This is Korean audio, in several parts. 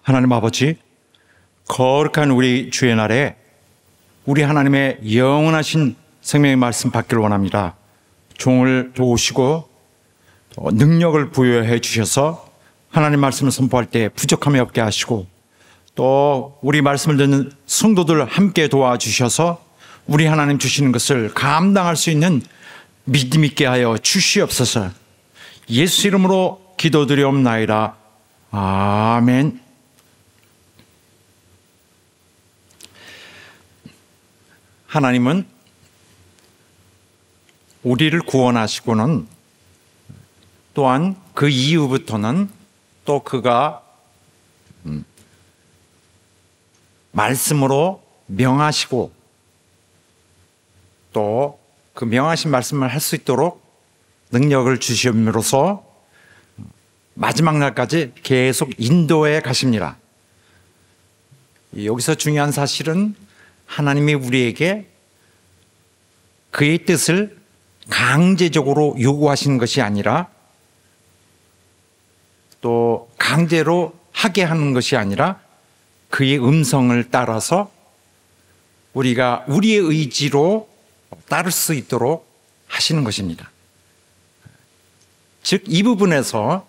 하나님 아버지, 거룩한 우리 주의 날에 우리 하나님의 영원하신 생명의 말씀 받기를 원합니다. 종을 도우시고 능력을 부여해 주셔서 하나님 말씀을 선포할 때 부족함이 없게 하시고, 또 우리 말씀을 듣는 성도들 함께 도와주셔서 우리 하나님 주시는 것을 감당할 수 있는 믿음 있게 하여 주시옵소서. 예수 이름으로 기도드리옵나이다. 아멘. 하나님은 우리를 구원하시고는 또한 그 이후부터는 또 그가 말씀으로 명하시고, 또 그 명하신 말씀을 할 수 있도록 능력을 주심으로써 마지막 날까지 계속 인도해 가십니다. 여기서 중요한 사실은 하나님이 우리에게 그의 뜻을 강제적으로 요구하시는 것이 아니라, 또 강제로 하게 하는 것이 아니라 그의 음성을 따라서 우리가 우리의 의지로 따를 수 있도록 하시는 것입니다. 즉, 이 부분에서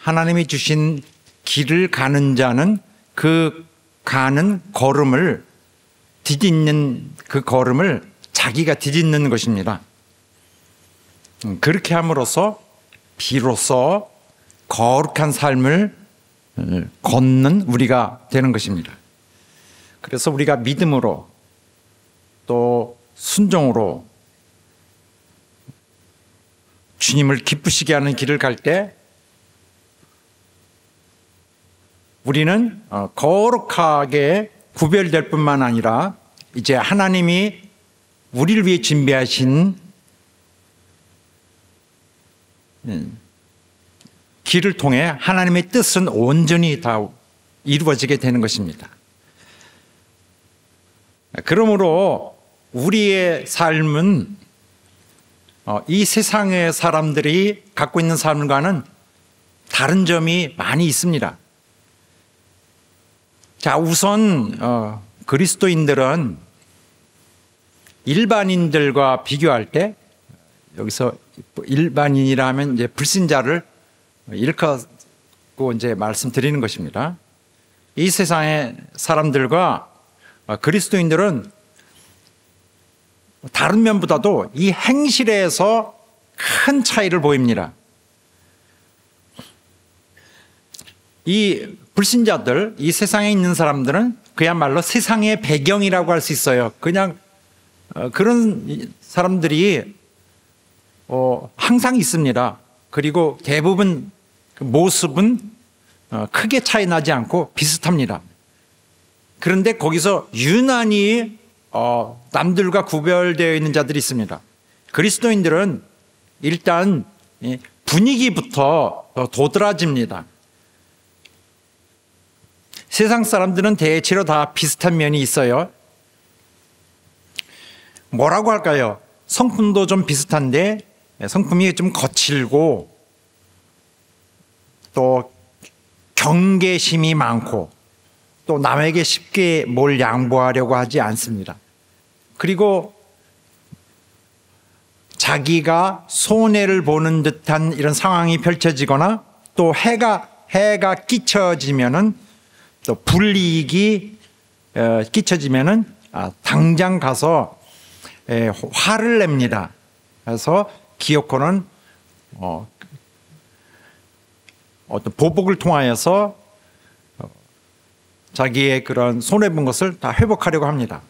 하나님이 주신 길을 가는 자는 그 가는 걸음을 디딛는, 그 걸음을 자기가 디딛는 것입니다. 그렇게 함으로써 비로소 거룩한 삶을 걷는 우리가 되는 것입니다. 그래서 우리가 믿음으로 또 순종으로 주님을 기쁘시게 하는 길을 갈 때 우리는 거룩하게 구별될 뿐만 아니라 이제 하나님이 우리를 위해 준비하신 길을 통해 하나님의 뜻은 온전히 다 이루어지게 되는 것입니다. 그러므로 우리의 삶은 이 세상의 사람들이 갖고 있는 삶과는 다른 점이 많이 있습니다. 자, 우선 그리스도인들은 일반인들과 비교할 때, 여기서 일반인이라면 이제 불신자를 일컫고 이제 말씀드리는 것입니다. 이 세상의 사람들과 그리스도인들은 다른 면보다도 이 행실에서 큰 차이를 보입니다. 이 불신자들, 이 세상에 있는 사람들은 그야말로 세상의 배경이라고 할 수 있어요. 그냥 그런 사람들이 항상 있습니다. 그리고 대부분 모습은 크게 차이 나지 않고 비슷합니다. 그런데 거기서 유난히 남들과 구별되어 있는 자들이 있습니다. 그리스도인들은 일단 분위기부터 도드라집니다. 세상 사람들은 대체로 다 비슷한 면이 있어요. 뭐라고 할까요? 성품도 좀 비슷한데 성품이 좀 거칠고, 또 경계심이 많고, 또 남에게 쉽게 뭘 양보하려고 하지 않습니다. 그리고 자기가 손해를 보는 듯한 이런 상황이 펼쳐지거나, 또 해가 끼쳐지면은, 또 불이익이 끼쳐지면은 당장 가서 화를 냅니다. 그래서 기어코는 어떤 보복을 통하여서 자기의 그런 손해본 것을 다 회복하려고 합니다.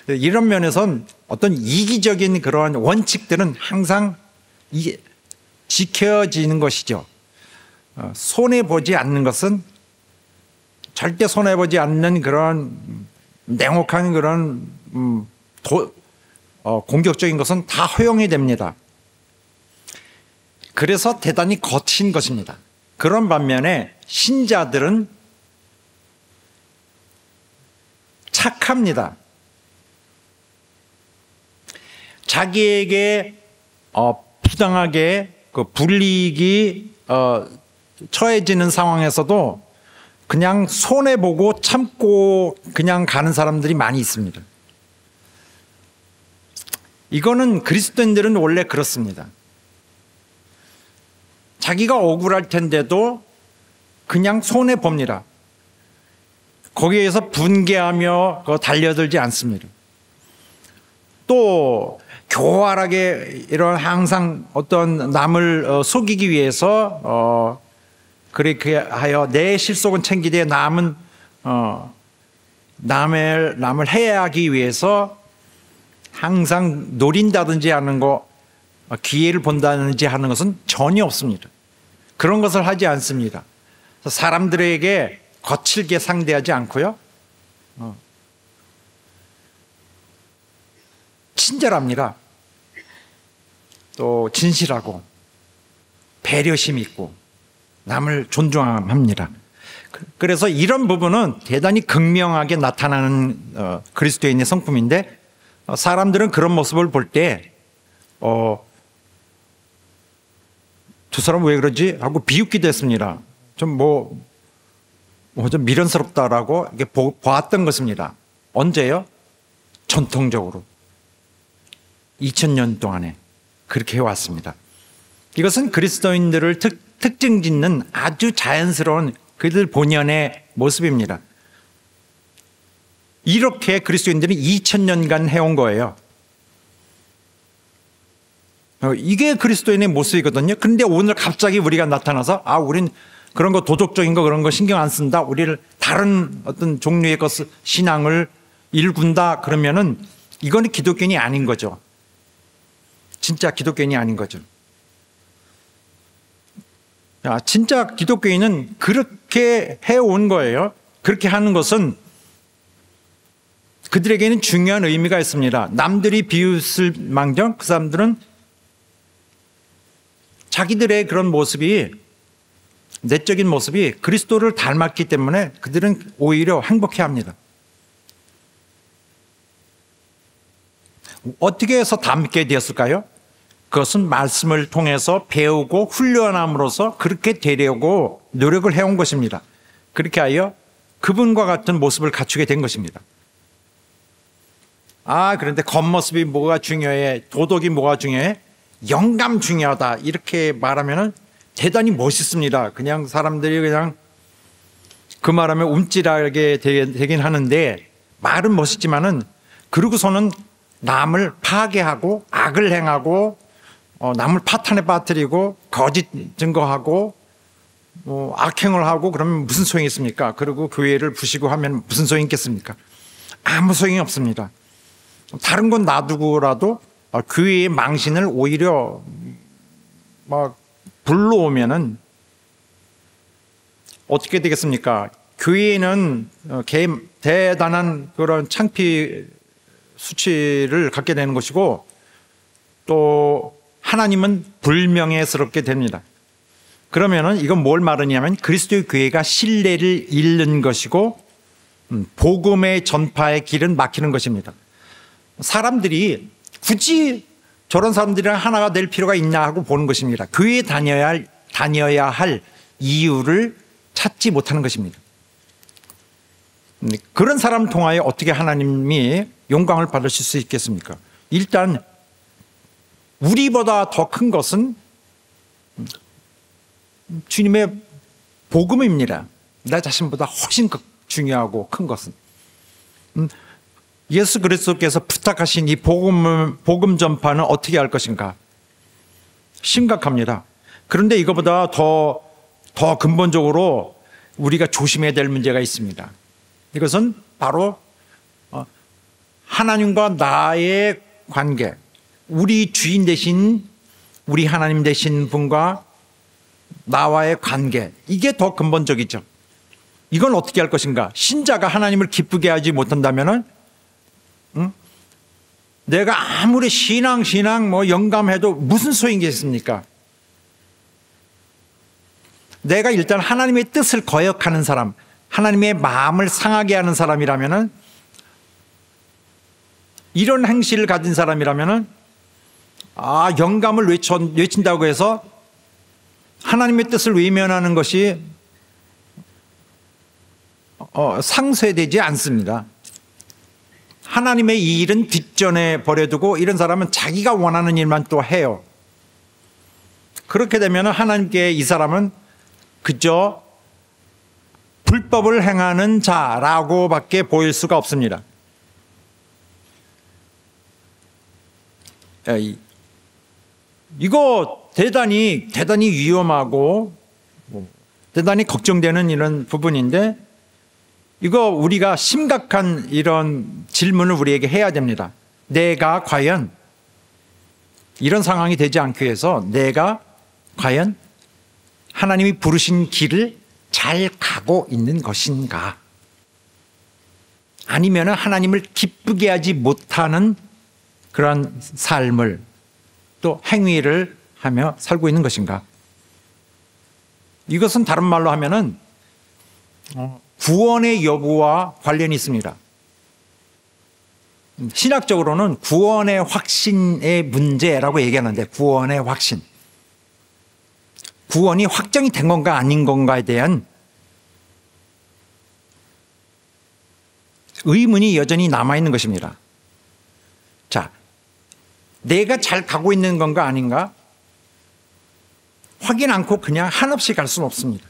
이런 면에선 어떤 이기적인 그런 원칙들은 항상 지켜지는 것이죠. 손해보지 않는 것은, 절대 손해보지 않는 그런 냉혹한 그런 공격적인 것은 다 허용이 됩니다. 그래서 대단히 거친 것입니다. 그런 반면에 신자들은 착합니다. 자기에게 부당하게 그 불이익이 처해지는 상황에서도 그냥 손해보고 참고 그냥 가는 사람들이 많이 있습니다. 이거는 그리스도인들은 원래 그렇습니다. 자기가 억울할 텐데도 그냥 손해봅니다. 거기에서 분개하며 달려들지 않습니다. 또 교활하게 이런 항상 어떤 남을 속이기 위해서 그렇게 하여 내 실속은 챙기되 남을 해하기 위해서 항상 노린다든지 하는 거, 기회를 본다든지 하는 것은 전혀 없습니다. 그런 것을 하지 않습니다. 사람들에게 거칠게 상대하지 않고요. 친절합니다. 또 진실하고 배려심 있고 남을 존중합니다. 그래서 이런 부분은 대단히 극명하게 나타나는 그리스도인의 성품인데, 사람들은 그런 모습을 볼 때 두 사람 왜 그러지? 하고 비웃기도 했습니다. 좀 좀 미련스럽다라고 이렇게 보았던 것입니다. 언제요? 전통적으로 2000년 동안에 그렇게 해왔습니다. 이것은 그리스도인들을 특징 짓는 아주 자연스러운 그들 본연의 모습입니다. 이렇게 그리스도인들이 2000년간 해온 거예요. 이게 그리스도인의 모습이거든요. 그런데 오늘 갑자기 우리가 나타나서 우린 그런 거 도덕적인 거 그런 거 신경 안 쓴다, 우리를 다른 어떤 종류의 신앙을 일군다, 그러면은 이거는 기독교인이 아닌 거죠. 진짜 기독교인이 아닌 거죠. 진짜 기독교인은 그렇게 해온 거예요. 그렇게 하는 것은 그들에게는 중요한 의미가 있습니다. 남들이 비웃을 망정 그 사람들은 자기들의 그런 모습이, 내적인 모습이 그리스도를 닮았기 때문에 그들은 오히려 행복해합니다. 어떻게 해서 닮게 되었을까요? 그것은 말씀을 통해서 배우고 훈련함으로써 그렇게 되려고 노력을 해온 것입니다. 그렇게 하여 그분과 같은 모습을 갖추게 된 것입니다. 그런데 겉모습이 뭐가 중요해? 도덕이 뭐가 중요해? 영감 중요하다. 이렇게 말하면은 대단히 멋있습니다. 그냥 사람들이 그냥 그 말하면 움찔하게 되긴 하는데, 말은 멋있지만은 그러고서는 남을 파괴하고 악을 행하고 남을 파탄에 빠뜨리고 거짓 증거하고 악행을 하고 그러면 무슨 소용이 있습니까? 그리고 교회를 부시고 하면 무슨 소용이 있겠습니까? 아무 소용이 없습니다. 다른 건 놔두고라도 교회의 망신을 오히려 불러오면은 어떻게 되겠습니까? 교회는 대단한 그런 창피 수치를 갖게 되는 것이고, 또 하나님은 불명예스럽게 됩니다. 그러면은 이건 뭘 말하냐면 그리스도의 교회가 신뢰를 잃는 것이고 복음의 전파의 길은 막히는 것입니다. 사람들이 굳이 저런 사람들이랑 하나가 될 필요가 있나 하고 보는 것입니다. 교회에 다녀야 할 이유를 찾지 못하는 것입니다. 그런 사람 통하여 어떻게 하나님이 영광을 받으실 수 있겠습니까? 일단 우리보다 더 큰 것은 주님의 복음입니다. 나 자신보다 훨씬 중요하고 큰 것은 예수 그리스도께서 부탁하신 이 복음 전파는 어떻게 할 것인가? 심각합니다. 그런데 이거보다 더 근본적으로 우리가 조심해야 될 문제가 있습니다. 이것은 바로 하나님과 나의 관계, 우리 주인 되신, 우리 하나님 되신 분과 나와의 관계, 이게 더 근본적이죠. 이건 어떻게 할 것인가? 신자가 하나님을 기쁘게 하지 못한다면은 내가 아무리 신앙 영감해도 무슨 소용이겠습니까? 내가 일단 하나님의 뜻을 거역하는 사람, 하나님의 마음을 상하게 하는 사람이라면은, 이런 행실을 가진 사람이라면은 영감을 외친다고 해서 하나님의 뜻을 외면하는 것이 상쇄되지 않습니다. 하나님의 이 일은 뒷전에 버려두고 이런 사람은 자기가 원하는 일만 또 해요. 그렇게 되면 하나님께 이 사람은 그저 불법을 행하는 자라고밖에 보일 수가 없습니다. 이거 대단히 위험하고 대단히 걱정되는 이런 부분인데, 이거 우리가 심각한 이런 질문을 우리에게 해야 됩니다. 내가 과연 이런 상황이 되지 않기 위해서 내가 과연 하나님이 부르신 길을 잘 가고 있는 것인가? 아니면 하나님을 기쁘게 하지 못하는 그런 삶을 또 행위를 하며 살고 있는 것인가? 이것은 다른 말로 하면은 구원의 여부와 관련이 있습니다. 신학적으로는 구원의 확신의 문제라고 얘기하는데, 구원의 확신, 구원이 확정이 된 건가 아닌 건가에 대한 의문이 여전히 남아있는 것입니다. 자, 내가 잘 가고 있는 건가 아닌가 확인 않고 그냥 한없이 갈 수는 없습니다.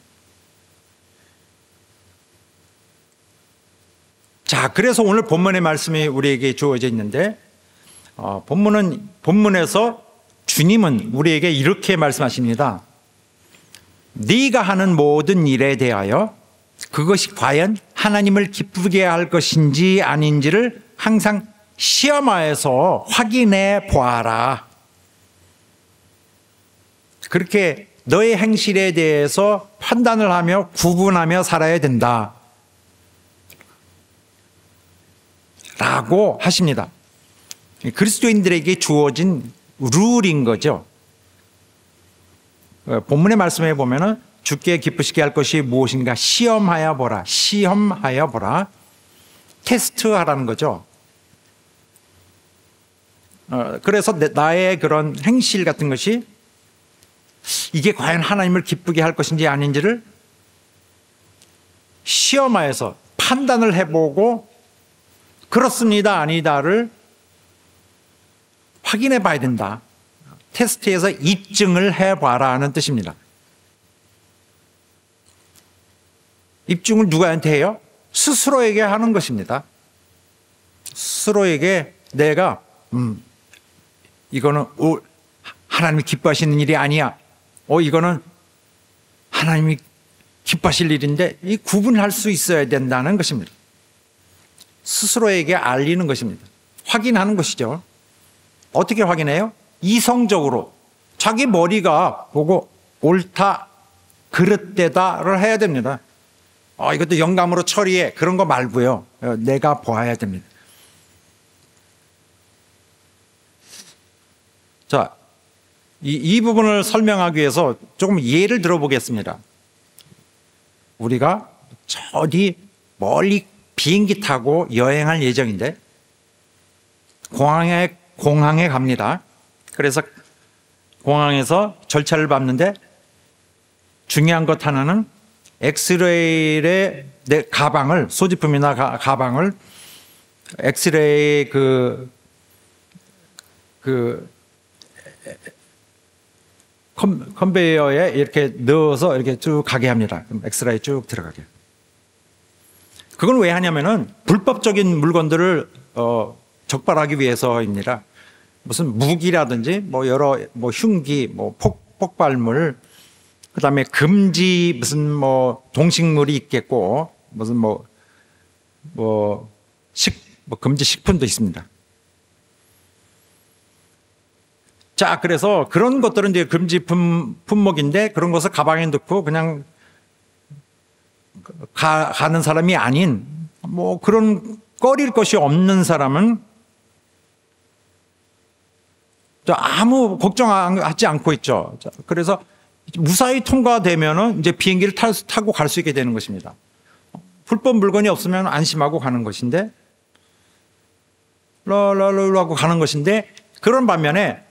자, 그래서 오늘 본문의 말씀이 우리에게 주어져 있는데, 본문에서 주님은 우리에게 이렇게 말씀하십니다. 네가 하는 모든 일에 대하여 그것이 과연 하나님을 기쁘게 할 것인지 아닌지를 항상 시험하여서 확인해 보아라. 그렇게 너의 행실에 대해서 판단을 하며 구분하며 살아야 된다 라고 하십니다. 그리스도인들에게 주어진 룰인 거죠. 본문의 말씀에 보면은 주께 기쁘시게 할 것이 무엇인가 시험하여 보라. 시험하여 보라. 테스트하라는 거죠. 그래서 나의 그런 행실 같은 것이 이게 과연 하나님을 기쁘게 할 것인지 아닌지를 시험하여서 판단을 해보고 그렇습니다 아니다를 확인해 봐야 된다. 테스트에서 입증을 해봐라는 뜻입니다. 입증을 누구한테 해요? 스스로에게 하는 것입니다. 스스로에게 내가 이거는 하나님이 기뻐하시는 일이 아니야. 이거는 하나님이 기뻐하실 일인데 이 구분할 수 있어야 된다는 것입니다. 스스로에게 알리는 것입니다. 확인하는 것이죠. 어떻게 확인해요? 이성적으로 자기 머리가 보고 옳다, 그릇되다를 해야 됩니다. 이것도 영감으로 처리해. 그런 거 말고요. 내가 보아야 됩니다. 자, 이 부분을 설명하기 위해서 조금 예를 들어보겠습니다. 우리가 어디 멀리 비행기 타고 여행할 예정인데 공항에 갑니다. 그래서 공항에서 절차를 밟는데 중요한 것 하나는 엑스레이의 내 가방을, 소지품이나 가방을 엑스레이 컨베이어에 이렇게 넣어서 이렇게 쭉 가게 합니다. 엑스레이 쭉 들어가게. 그건 왜 하냐면은 불법적인 물건들을 적발하기 위해서입니다. 무슨 무기라든지 여러 흉기, 폭발물, 그다음에 금지 무슨 동식물이 있겠고 무슨 금지 식품도 있습니다. 자, 그래서 그런 것들은 이제 금지 품목인데 그런 것을 가방에 넣고 그냥 가는 사람이 아닌 그런 꺼릴 것이 없는 사람은 아무 걱정하지 않고 있죠. 자, 그래서 무사히 통과되면은 이제 비행기를 타고 갈 수 있게 되는 것입니다. 불법 물건이 없으면 안심하고 가는 것인데, 하고 가는 것인데, 그런 반면에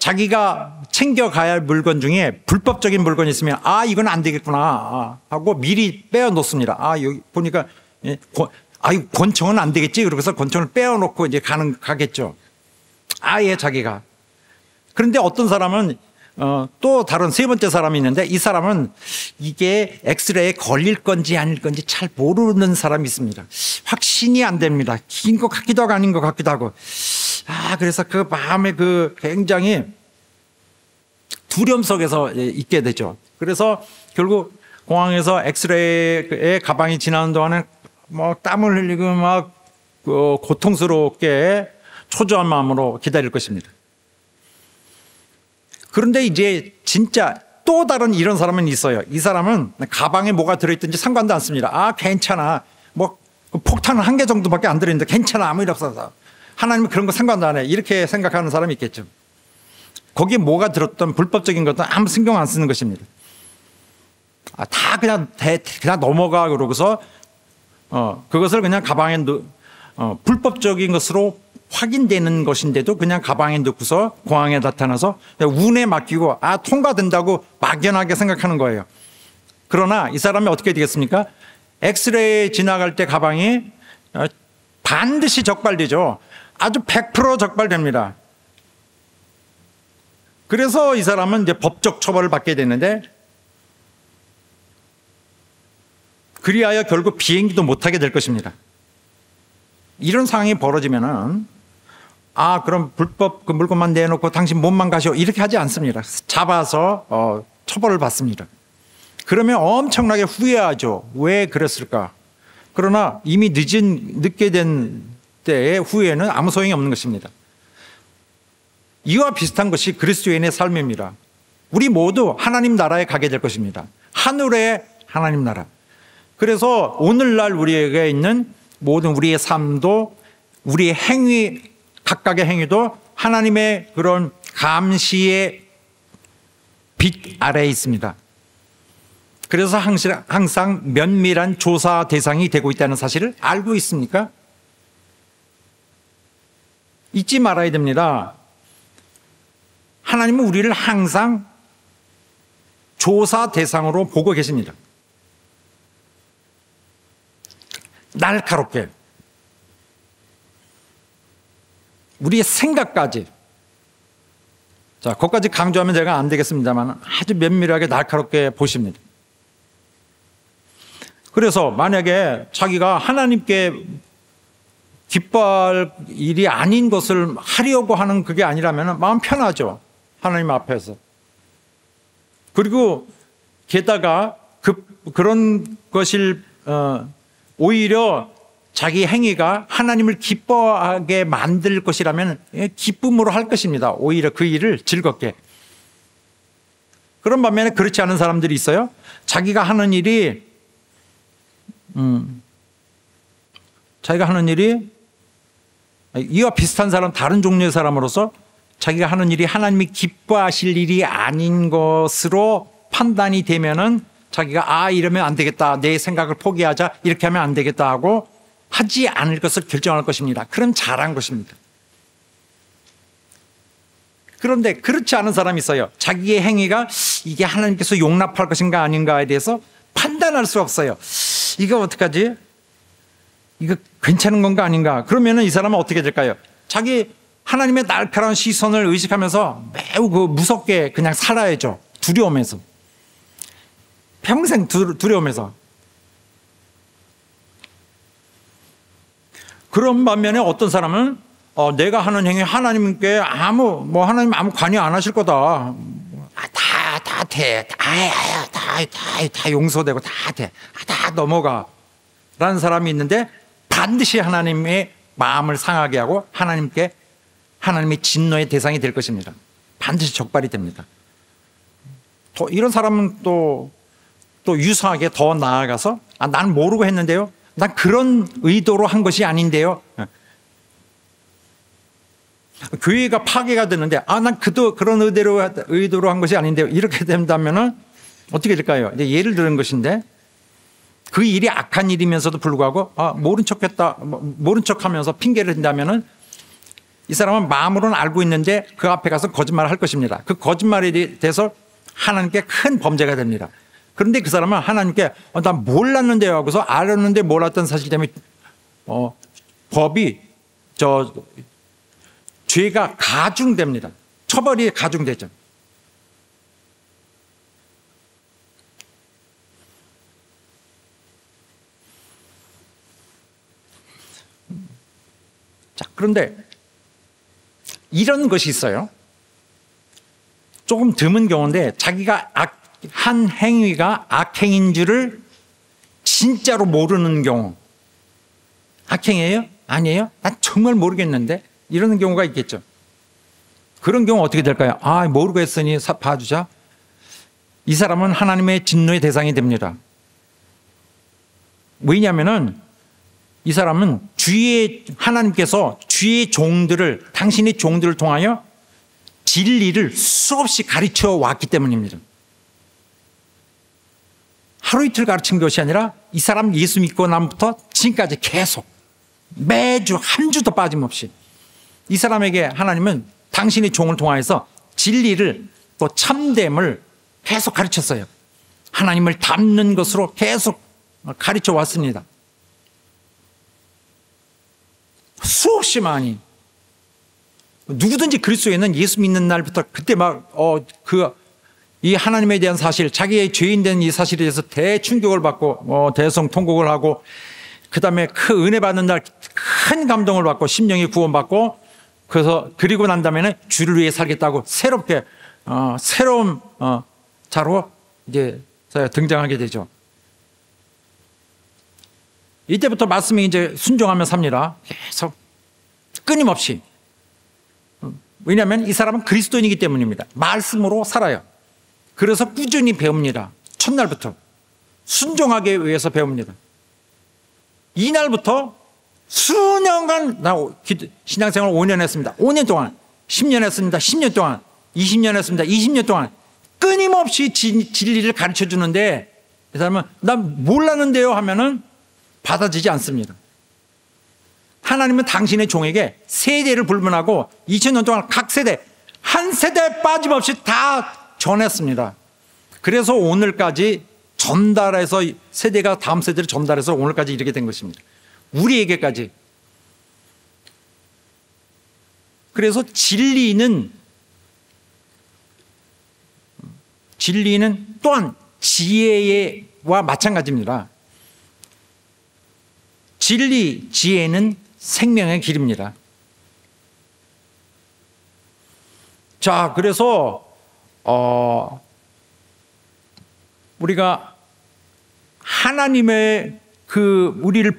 자기가 챙겨가야 할 물건 중에 불법적인 물건이 있으면 이건 안 되겠구나 하고 미리 빼어 놓습니다. 여기 보니까 권총은 안 되겠지. 그러고서 권총을 빼어 놓고 이제 가겠죠. 아예 자기가. 그런데 어떤 사람은 또 다른 세 번째 사람이 있는데 이 사람은 이게 엑스레이에 걸릴 건지 아닐 건지 잘 모르는 사람이 있습니다. 확신이 안 됩니다. 긴 것 같기도 하고 아닌 것 같기도 하고. 그래서 그 마음에 그 굉장히 두려움 속에서 있게 되죠. 그래서 결국 공항에서 엑스레이의 가방이 지나는 동안에 뭐 땀을 흘리고 막 고통스럽게 초조한 마음으로 기다릴 것입니다. 그런데 이제 진짜 또 다른 이런 사람은 있어요. 이 사람은 가방에 뭐가 들어있든지 상관도 않습니다. 괜찮아. 뭐 폭탄은 1개 정도밖에 안 들어있는데 괜찮아. 아무 일 없어서. 하나님은 그런 거 상관도 안 해. 이렇게 생각하는 사람이 있겠죠. 거기에 뭐가 들었던 불법적인 것도 아무 신경 안 쓰는 것입니다. 다 그냥 넘어가 그러고서 그것을 그냥 가방에 불법적인 것으로 확인되는 것인데도 그냥 가방에 넣고서 공항에 나타나서 운에 맡기고 통과된다고 막연하게 생각하는 거예요. 그러나 이 사람이 어떻게 되겠습니까? 엑스레이 지나갈 때 가방이 반드시 적발되죠. 아주 100% 적발됩니다. 그래서 이 사람은 이제 법적 처벌을 받게 되는데 그리하여 결국 비행기도 못하게 될 것입니다. 이런 상황이 벌어지면은 그럼 불법 그 물건만 내놓고 당신 몸만 가시오 이렇게 하지 않습니다. 잡아서 처벌을 받습니다. 그러면 엄청나게 후회하죠. 왜 그랬을까? 그러나 이미 늦게 된 때의 후회는 아무 소용이 없는 것입니다. 이와 비슷한 것이 그리스도인의 삶입니다. 우리 모두 하나님 나라에 가게 될 것입니다. 하늘의 하나님 나라. 그래서 오늘날 우리에게 있는 모든 우리의 삶도 우리의 행위 각각의 행위도 하나님의 그런 감시의 빛 아래에 있습니다. 그래서 항상 면밀한 조사 대상이 되고 있다는 사실을 알고 있습니까? 잊지 말아야 됩니다. 하나님은 우리를 항상 조사 대상으로 보고 계십니다. 날카롭게. 우리의 생각까지. 자, 거기까지 강조하면 제가 안 되겠습니다만 아주 면밀하게 날카롭게 보십니다. 그래서 만약에 자기가 하나님께 기뻐할 일이 아닌 것을 하려고 하는 그게 아니라면 마음 편하죠. 하나님 앞에서. 그리고 게다가 그런 것을 오히려 자기 행위가 하나님을 기뻐하게 만들 것이라면 기쁨으로 할 것입니다. 오히려 그 일을 즐겁게. 그런 반면에 그렇지 않은 사람들이 있어요. 자기가 하는 일이 이와 비슷한 사람, 다른 종류의 사람으로서 자기가 하는 일이 하나님이 기뻐하실 일이 아닌 것으로 판단이 되면은 자기가 이러면 안 되겠다, 내 생각을 포기하자, 이렇게 하면 안 되겠다 하고 하지 않을 것을 결정할 것입니다. 그럼 잘한 것입니다. 그런데 그렇지 않은 사람이 있어요. 자기의 행위가 이게 하나님께서 용납할 것인가 아닌가에 대해서 판단할 수 없어요. 이거 어떡하지? 이거 괜찮은 건가 아닌가? 그러면은 이 사람은 어떻게 될까요? 자기 하나님의 날카로운 시선을 의식하면서 매우 무섭게 그냥 살아야죠. 두려움에서. 평생 두려움에서. 그런 반면에 어떤 사람은 내가 하는 행위 하나님께 하나님 아무 관여 안 하실 거다. 다 용서되고 다 돼. 다 넘어가. 라는 사람이 있는데 반드시 하나님의 마음을 상하게 하고 하나님의 진노의 대상이 될 것입니다. 반드시 적발이 됩니다. 이런 사람은 또 유사하게 더 나아가서 난 모르고 했는데요. 난 그런 의도로 한 것이 아닌데요. 교회가 파괴가 됐는데 난 그런 의도로 한 것이 아닌데요. 이렇게 된다면은 어떻게 될까요? 이제 예를 들은 것인데 그 일이 악한 일이면서도 불구하고 모른 척하면서 핑계를 댄다면은 이 사람은 마음으로는 알고 있는데 그 앞에 가서 거짓말을 할 것입니다. 그 거짓말에 대해서 하나님께 큰 범죄가 됩니다. 그런데 그 사람은 하나님께 나 몰랐는데요 하고서 알았는데 몰랐던 사실 때문에 법이 죄가 가중됩니다. 처벌이 가중되죠. 자, 그런데 이런 것이 있어요. 조금 드문 경우인데 자기가 한 행위가 악행인 줄을 진짜로 모르는 경우. 악행이에요? 아니에요? 난 정말 모르겠는데 이러는 경우가 있겠죠. 그런 경우 어떻게 될까요? 모르고 했으니 봐주자. 이 사람은 하나님의 진노의 대상이 됩니다. 왜냐하면은 이 사람은 하나님께서 주의 종들을, 당신의 종들을 통하여 진리를 수없이 가르쳐 왔기 때문입니다. 하루 이틀 가르친 것이 아니라 이 사람 예수 믿고 나부터 지금까지 계속 매주 한 주도 빠짐없이 이 사람에게 하나님은 당신의 종을 통하여서 진리를 또 참됨을 계속 가르쳤어요. 하나님을 닮는 것으로 계속 가르쳐 왔습니다. 수없이 많이. 누구든지 그리스도에는 예수 믿는 날부터 그때 이 하나님에 대한 사실, 자기의 죄인 된 이 사실에 대해서 대충격을 받고 대성통곡을 하고, 그 다음에 그 은혜 받는 날 큰 감동을 받고 심령이 구원받고, 그리고 난 다음에는 주를 위해 살겠다고 새롭게 새로운 자로 이제 등장하게 되죠. 이때부터 말씀이 이제 순종하며 삽니다. 계속 끊임없이. 왜냐하면 이 사람은 그리스도인이기 때문입니다. 말씀으로 살아요. 그래서 꾸준히 배웁니다. 첫날부터 순종하기 위해서 배웁니다. 이날부터 수년간 신앙생활 5년 했습니다. 5년 동안 10년 했습니다. 10년 동안 20년 했습니다. 20년 동안 끊임없이 진리를 가르쳐 주는데 이 사람은 난 몰랐는데요 하면은 받아지지 않습니다. 하나님은 당신의 종에게 세대를 불문하고 2000년 동안 각 세대 한 세대 빠짐없이 다 전했습니다. 그래서 오늘까지 전달해서 세대가 다음 세대를 전달해서 오늘까지 이렇게 된 것입니다. 우리에게까지. 그래서 진리는 또한 지혜와 마찬가지입니다. 진리, 지혜는 생명의 길입니다. 자, 그래서 우리가 하나님의 우리를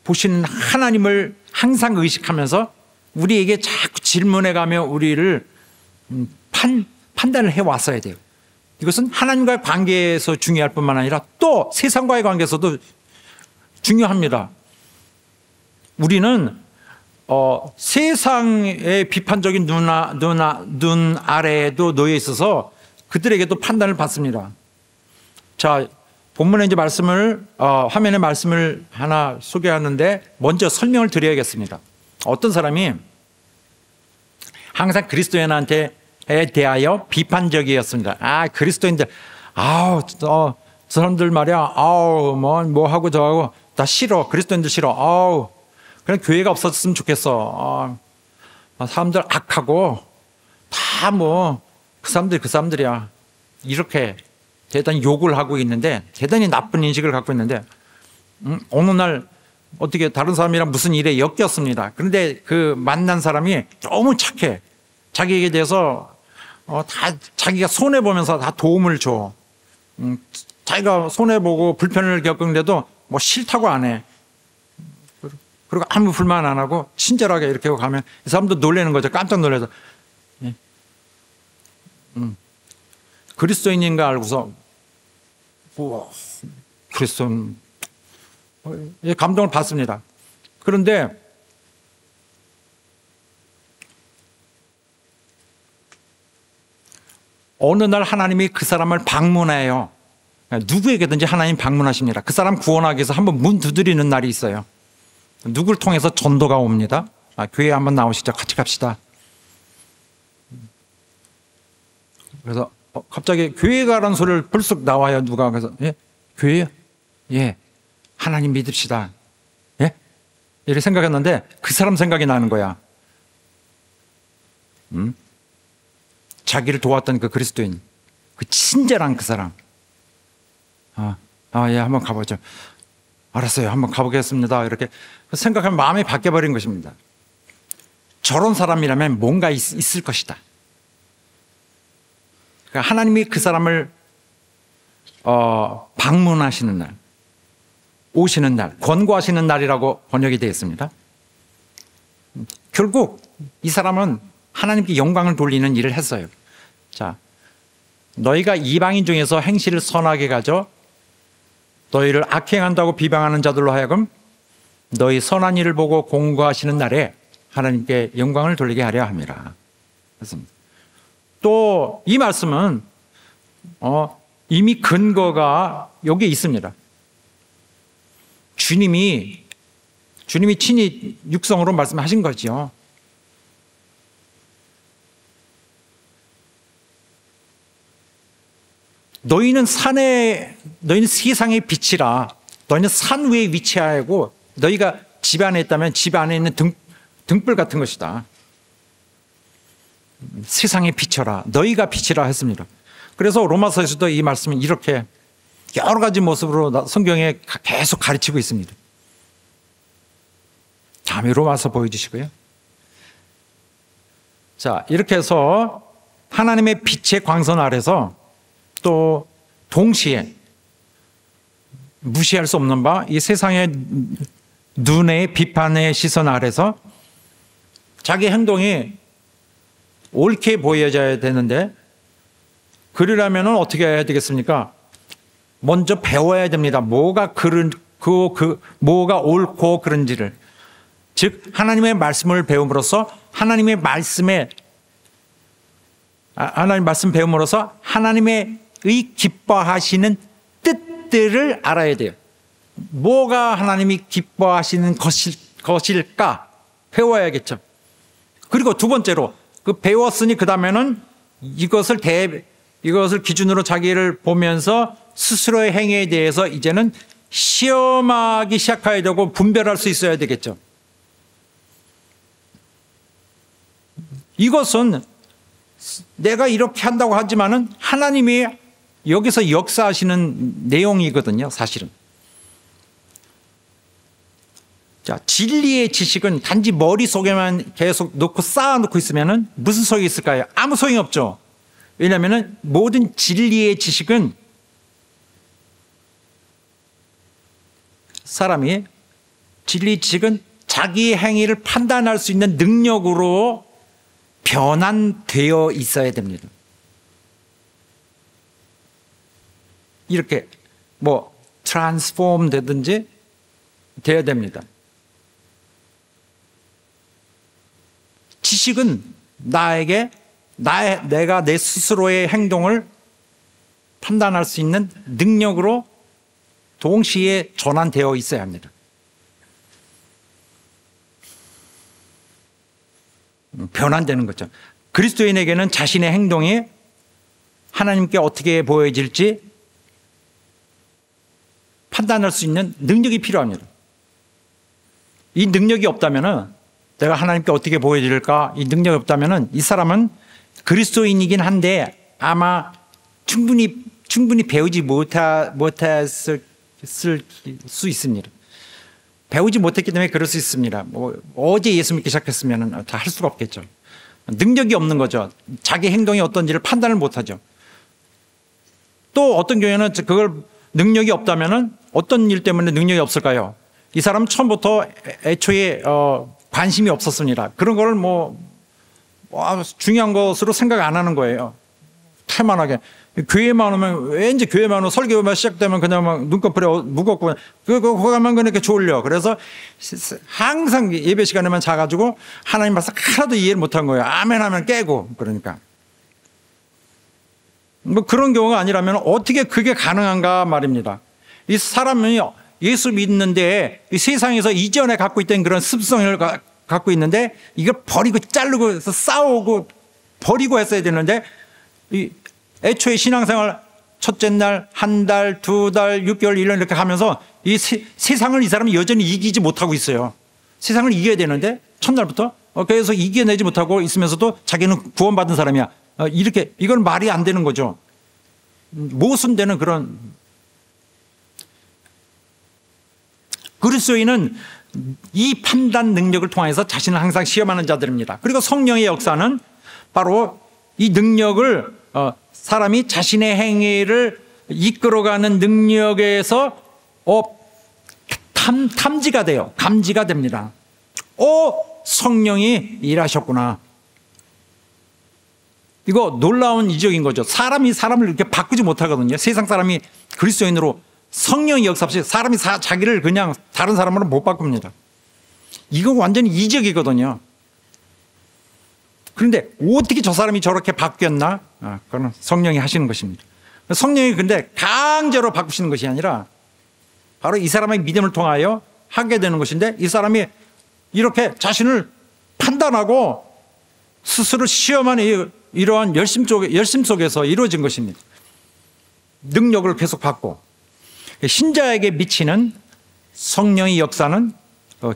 보시는 하나님을 항상 의식하면서 우리에게 자꾸 질문해가며 우리를 판단을 해왔어야 돼요. 이것은 하나님과의 관계에서 중요할 뿐만 아니라 또 세상과의 관계에서도 중요합니다. 우리는 세상의 비판적인 눈 아래에도 놓여 있어서 그들에게도 판단을 받습니다. 자, 본문에 이제 화면에 말씀을 하나 소개하는데 먼저 설명을 드려야겠습니다. 어떤 사람이 항상 그리스도인한테 대하여 비판적이었습니다. 그리스도인들, 저 사람들 말이야, 뭐 하고 저하고 다 싫어. 그리스도인들 싫어. 그냥 교회가 없었으면 좋겠어. 사람들 악하고 다 그 사람들이야. 이렇게 대단히 욕을 하고 있는데, 대단히 나쁜 인식을 갖고 있는데, 어느 날 어떻게 다른 사람이랑 무슨 일에 엮였습니다. 그런데 그 만난 사람이 너무 착해. 자기에게 대해서 다 자기가 손해보면서 다 도움을 줘. 자기가 손해보고 불편을 겪는데도 싫다고 안 해. 그리고 아무 불만 안 하고 친절하게 이렇게 하고 가면 이 사람도 놀라는 거죠. 깜짝 놀라서. 그리스도인인가 알고서 그리스도인 감동을 받습니다. 그런데 어느 날 하나님이 그 사람을 방문해요. 누구에게든지 하나님 방문하십니다. 그 사람 구원하기 위해서 한번 문 두드리는 날이 있어요. 누굴 통해서 전도가 옵니다. 교회에 한번 나오시죠. 같이 갑시다. 그래서 갑자기 교회 가라는 소리를 불쑥 나와요. 누가. 그래서 예? 교회요? 예. 하나님 믿읍시다. 예? 이렇게 생각했는데 그 사람 생각이 나는 거야. 자기를 도왔던 그 그리스도인, 그 친절한 그 사람. 예, 한번 가보죠. 알았어요. 한번 가보겠습니다. 이렇게 생각하면 마음이 바뀌어버린 것입니다. 저런 사람이라면 뭔가 있을 것이다. 그러니까 하나님이 그 사람을 방문하시는 날, 오시는 날, 권고하시는 날이라고 번역이 되어 있습니다. 결국 이 사람은 하나님께 영광을 돌리는 일을 했어요. 자, 너희가 이방인 중에서 행실을 선하게 가져 너희를 악행한다고 비방하는 자들로 하여금 너희 선한 일을 보고 공고하시는 날에 하나님께 영광을 돌리게 하려 함이라. 그렇습니다. 또 이 말씀은 이미 근거가 여기에 있습니다. 주님이 친히 육성으로 말씀하신 거죠. 너희는 세상의 빛이라. 너희는 산 위에 위치하고 너희가 집 안에 있다면 집 안에 있는 등불 같은 것이다. 세상의 빛이라. 너희가 빛이라 했습니다. 그래서 로마서에서도 이 말씀은 이렇게 여러 가지 모습으로 성경에 계속 가르치고 있습니다. 다음에 로마서 보여주시고요. 자, 이렇게 해서 하나님의 빛의 광선 아래서 또 동시에 무시할 수 없는 바 이 세상의 눈의 비판의 시선 아래서 자기 행동이 옳게 보여져야 되는데 그러려면 어떻게 해야 되겠습니까? 먼저 배워야 됩니다. 뭐가 옳고 그른지를. 즉 하나님의 말씀을 배움으로써 하나님의 말씀 배움으로써 하나님의 기뻐하시는 뜻들을 알아야 돼요. 뭐가 하나님이 기뻐하시는 것일까 배워야겠죠. 그리고 두 번째로 배웠으니 그 다음에는 이것을 기준으로 자기를 보면서 스스로의 행위에 대해서 이제는 시험하기 시작해야 되고 분별할 수 있어야 되겠죠. 이것은 내가 이렇게 한다고 하지만은 하나님이 여기서 역사하시는 내용이거든요, 사실은. 자, 진리의 지식은 단지 머릿속에만 계속 쌓아놓고 있으면은 무슨 소용이 있을까요? 아무 소용이 없죠. 왜냐하면 모든 진리의 지식은 진리 지식은 자기의 행위를 판단할 수 있는 능력으로 변환되어 있어야 됩니다. 이렇게 트랜스폼 되든지 되어야 됩니다. 지식은 내가 내 스스로의 행동을 판단할 수 있는 능력으로 동시에 전환되어 있어야 합니다. 변환되는 거죠. 그리스도인에게는 자신의 행동이 하나님께 어떻게 보여질지 판단할 수 있는 능력이 필요합니다. 이 능력이 없다면 내가 하나님께 어떻게 보여질까? 이 능력이 없다면 이 사람은 그리스도인이긴 한데 아마 충분히 배우지 못했을 수 있습니다. 배우지 못했기 때문에 그럴 수 있습니다. 어제 예수 믿기 시작했으면 다 할 수가 없겠죠. 능력이 없는 거죠. 자기 행동이 어떤지를 판단을 못하죠. 또 어떤 경우에는 그걸 능력이 없다면 어떤 일 때문에 능력이 없을까요? 이 사람은 처음부터 애초에 관심이 없었습니다. 그런 걸 중요한 것으로 생각 안 하는 거예요. 태만하게. 교회만 오면 왠지 교회만 오면 설교만 시작되면 그냥 막 눈꺼풀에 무겁고 그거 가면 그렇게 졸려. 그래서 항상 예배 시간에만 자가지고 하나님 말씀 하나도 이해를 못한 거예요. 아멘 하면 깨고. 그러니까 그런 경우가 아니라면 어떻게 그게 가능한가 말입니다. 이 사람이 예수 믿는데 이 세상에서 이전에 갖고 있던 그런 습성을 갖고 있는데 이걸 버리고 자르고 해서 싸우고 버리고 했어야 되는데 애초에 신앙생활 첫째 날, 한 달, 두 달, 6개월, 1년 이렇게 하면서 이 세상을 이 사람이 여전히 이기지 못하고 있어요. 세상을 이겨야 되는데 첫날부터 그래서 이겨내지 못하고 있으면서도 자기는 구원받은 사람이야. 이렇게 이건 말이 안 되는 거죠. 모순되는 그런. 그리스도인은 이 판단 능력을 통해서 자신을 항상 시험하는 자들입니다. 그리고 성령의 역사는 바로 이 능력을 사람이 자신의 행위를 이끌어가는 능력에서 탐지가 돼요. 감지가 됩니다. 성령이 일하셨구나. 이거 놀라운 이적인 거죠. 사람이 사람을 이렇게 바꾸지 못하거든요. 세상 사람이 그리스도인으로 성령의 역사 없이 사람이 자기를 그냥 다른 사람으로 못 바꿉니다. 이거 완전히 이적이거든요. 그런데 어떻게 저 사람이 저렇게 바뀌었나? 그건 성령이 하시는 것입니다. 성령이 근데 강제로 바꾸시는 것이 아니라 바로 이 사람의 믿음을 통하여 하게 되는 것인데 이 사람이 이렇게 자신을 판단하고 스스로 시험하는 이러한 열심 속에서 이루어진 것입니다. 능력을 계속 받고 신자에게 미치는 성령의 역사는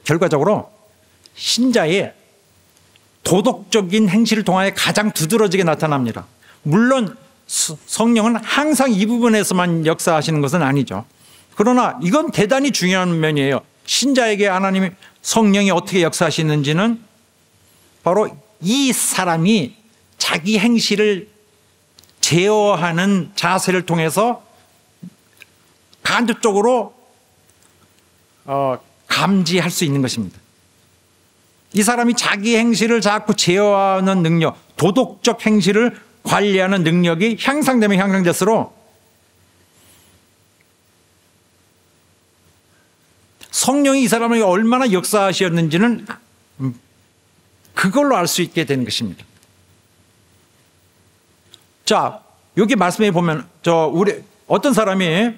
결과적으로 신자의 도덕적인 행실을 통하여 가장 두드러지게 나타납니다. 물론 성령은 항상 이 부분에서만 역사하시는 것은 아니죠. 그러나 이건 대단히 중요한 면이에요. 신자에게 하나님이 성령이 어떻게 역사하시는지는 바로 이 사람이 자기 행실을 제어하는 자세를 통해서 간접적으로 감지할 수 있는 것입니다. 이 사람이 자기 행실을 자꾸 제어하는 능력, 도덕적 행실을 관리하는 능력이 향상되면 향상될수록 성령이 이 사람에게 얼마나 역사하셨는지는 그걸로 알 수 있게 되는 것입니다. 자, 여기 말씀해 보면 우리 어떤 사람이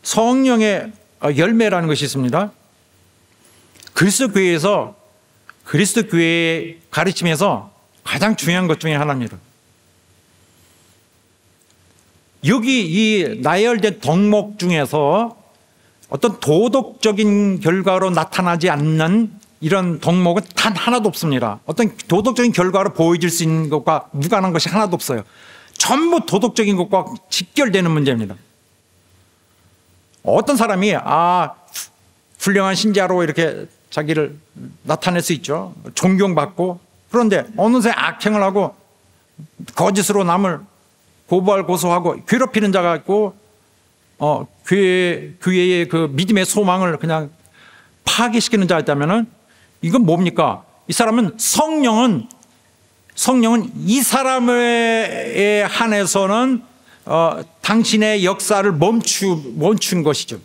성령의 열매라는 것이 있습니다. 그리스도 교회에서 그리스도 교회의 가르침에서 가장 중요한 것 중에 하나입니다. 여기 이 나열된 덕목 중에서 어떤 도덕적인 결과로 나타나지 않는 이런 덕목은 단 하나도 없습니다. 어떤 도덕적인 결과로 보여질 수 있는 것과 무관한 것이 하나도 없어요. 전부 도덕적인 것과 직결되는 문제입니다. 어떤 사람이 훌륭한 신자로 이렇게 자기를 나타낼 수 있죠. 존경받고. 그런데 어느새 악행을 하고 거짓으로 남을 고소하고 괴롭히는 자가 있고 교회의 그 믿음의 소망을 그냥 파괴시키는 자가 있다면은 이건 뭡니까? 이 사람은 성령은 이 사람에 한해서는 당신의 역사를 멈춘 것이죠.